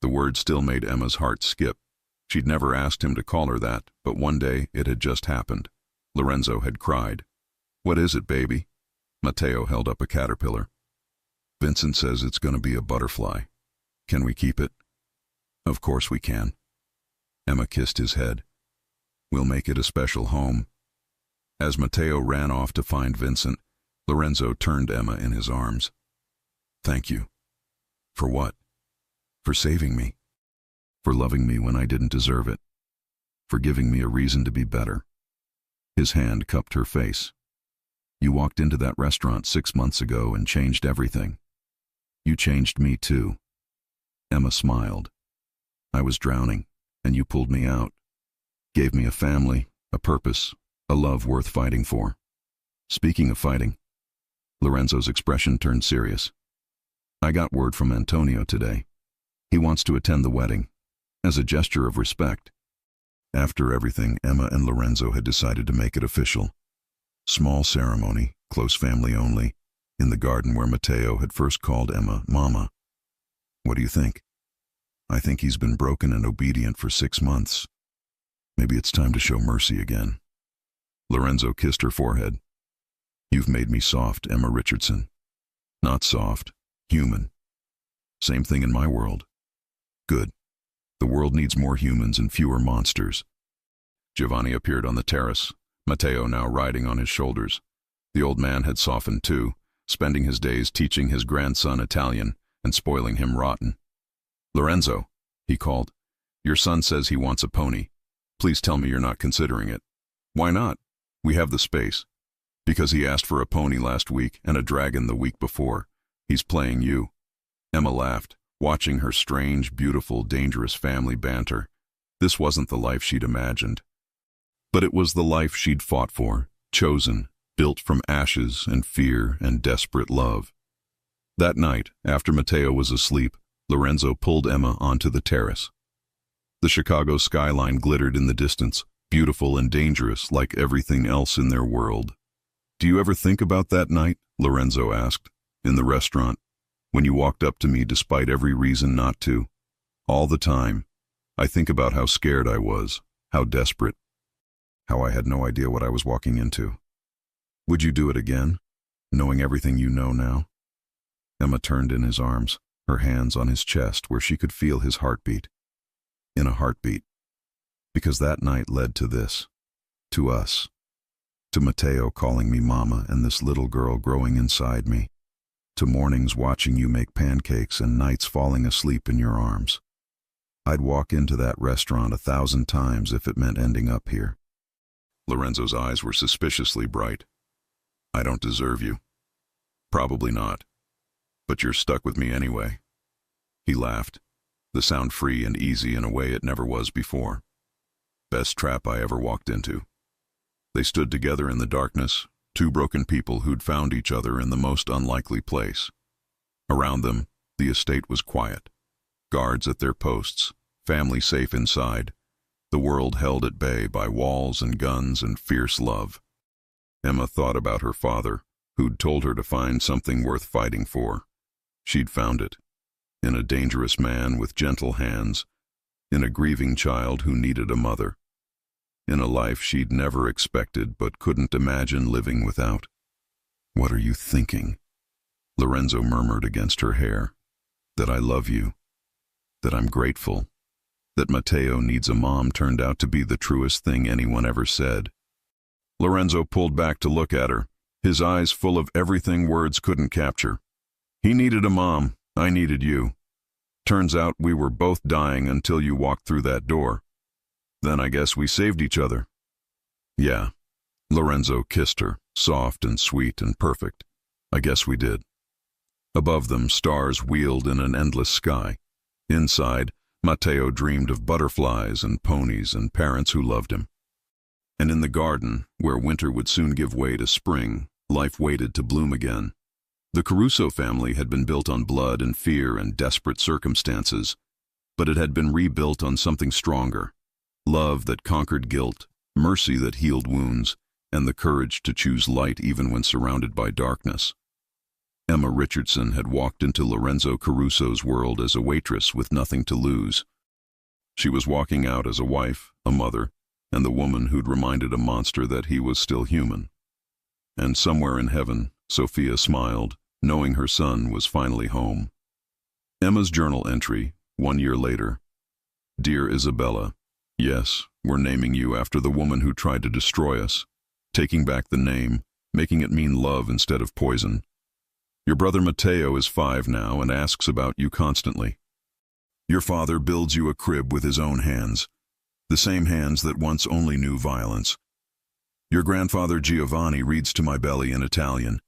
The word still made Emma's heart skip. She'd never asked him to call her that, but one day it had just happened. Lorenzo had cried. What is it, baby? Matteo held up a caterpillar. Vincent says it's going to be a butterfly. Can we keep it? Of course we can. Emma kissed his head. We'll make it a special home. As Matteo ran off to find Vincent, Lorenzo turned Emma in his arms. Thank you. For what? For saving me. For loving me when I didn't deserve it. For giving me a reason to be better. His hand cupped her face. You walked into that restaurant 6 months ago and changed everything. You changed me too. Emma smiled. I was drowning, and you pulled me out. Gave me a family, a purpose, a love worth fighting for. Speaking of fighting, Lorenzo's expression turned serious. I got word from Antonio today. He wants to attend the wedding, as a gesture of respect. After everything, Emma and Lorenzo had decided to make it official. Small ceremony, close family only, in the garden where Matteo had first called Emma Mama. What do you think? I think he's been broken and obedient for 6 months. Maybe it's time to show mercy again. Lorenzo kissed her forehead. You've made me soft, Emma Richardson. Not soft, human. Same thing in my world. Good. The world needs more humans and fewer monsters. Giovanni appeared on the terrace, Matteo now riding on his shoulders. The old man had softened too, spending his days teaching his grandson Italian and spoiling him rotten. Lorenzo, he called, your son says he wants a pony. Please tell me you're not considering it. Why not? We have the space. Because he asked for a pony last week and a dragon the week before. He's playing you. Emma laughed, watching her strange, beautiful, dangerous family banter. This wasn't the life she'd imagined. But it was the life she'd fought for, chosen, built from ashes and fear and desperate love. That night, after Matteo was asleep, Lorenzo pulled Emma onto the terrace. The Chicago skyline glittered in the distance, beautiful and dangerous like everything else in their world. Do you ever think about that night? Lorenzo asked, in the restaurant, when you walked up to me despite every reason not to. All the time. I think about how scared I was, how desperate, how I had no idea what I was walking into. Would you do it again, knowing everything you know now? Emma turned in his arms, her hands on his chest where she could feel his heartbeat. In a heartbeat. Because that night led to this. To us. To Matteo calling me Mama and this little girl growing inside me. To mornings watching you make pancakes and nights falling asleep in your arms. I'd walk into that restaurant 1,000 times if it meant ending up here. Lorenzo's eyes were suspiciously bright. I don't deserve you. Probably not. But you're stuck with me anyway. He laughed, the sound free and easy in a way it never was before. Best trap I ever walked into. They stood together in the darkness, two broken people who'd found each other in the most unlikely place. Around them, the estate was quiet. Guards at their posts, family safe inside, the world held at bay by walls and guns and fierce love. Emma thought about her father, who'd told her to find something worth fighting for. She'd found it. In a dangerous man with gentle hands, in a grieving child who needed a mother. In a life she'd never expected but couldn't imagine living without. What are you thinking? Lorenzo murmured against her hair. That I love you. That I'm grateful. That Matteo needs a mom turned out to be the truest thing anyone ever said. Lorenzo pulled back to look at her, his eyes full of everything words couldn't capture. He needed a mom, I needed you. Turns out we were both dying until you walked through that door. Then I guess we saved each other. Yeah. Lorenzo kissed her, soft and sweet and perfect. I guess we did. Above them, stars wheeled in an endless sky. Inside, Matteo dreamed of butterflies and ponies and parents who loved him. And in the garden, where winter would soon give way to spring, life waited to bloom again. The Caruso family had been built on blood and fear and desperate circumstances, but it had been rebuilt on something stronger. Love that conquered guilt, mercy that healed wounds, and the courage to choose light even when surrounded by darkness. Emma Richardson had walked into Lorenzo Caruso's world as a waitress with nothing to lose. She was walking out as a wife, a mother, and the woman who'd reminded a monster that he was still human. And somewhere in heaven, Sophia smiled, knowing her son was finally home. Emma's journal entry, 1 year later. Dear Isabella, yes, we're naming you after the woman who tried to destroy us, taking back the name, making it mean love instead of poison. Your brother Matteo is 5 now and asks about you constantly. Your father builds you a crib with his own hands, the same hands that once only knew violence. Your grandfather Giovanni reads to my belly in Italian,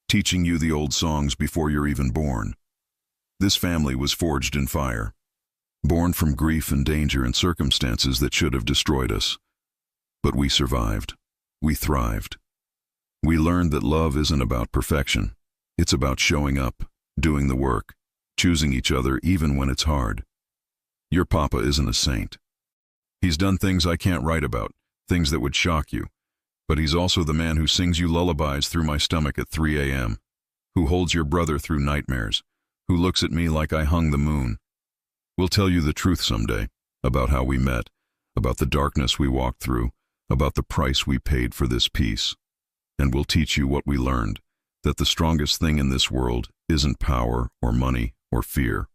teaching you the old songs before you're even born. This family was forged in fire, born from grief and danger and circumstances that should have destroyed us. But we survived. We thrived. We learned that love isn't about perfection. It's about showing up, doing the work, choosing each other even when it's hard. Your papa isn't a saint. He's done things I can't write about, things that would shock you. But he's also the man who sings you lullabies through my stomach at 3 a.m., who holds your brother through nightmares, who looks at me like I hung the moon. We'll tell you the truth someday, about how we met, about the darkness we walked through, about the price we paid for this peace. And we'll teach you what we learned, that the strongest thing in this world isn't power or money or fear.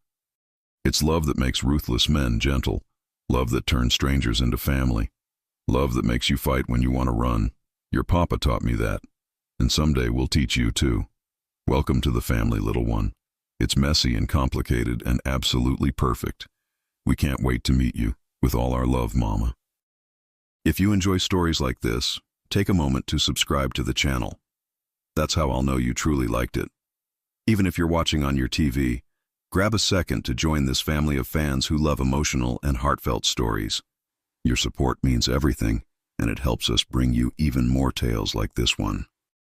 It's love that makes ruthless men gentle, love that turns strangers into family, love that makes you fight when you want to run. Your papa taught me that, and someday we'll teach you too. Welcome to the family, little one. It's messy and complicated and absolutely perfect. We can't wait to meet you. With all our love, Mama. If you enjoy stories like this, take a moment to subscribe to the channel. That's how I'll know you truly liked it. Even if you're watching on your TV, grab a second to join this family of fans who love emotional and heartfelt stories. Your support means everything, and it helps us bring you even more tales like this one.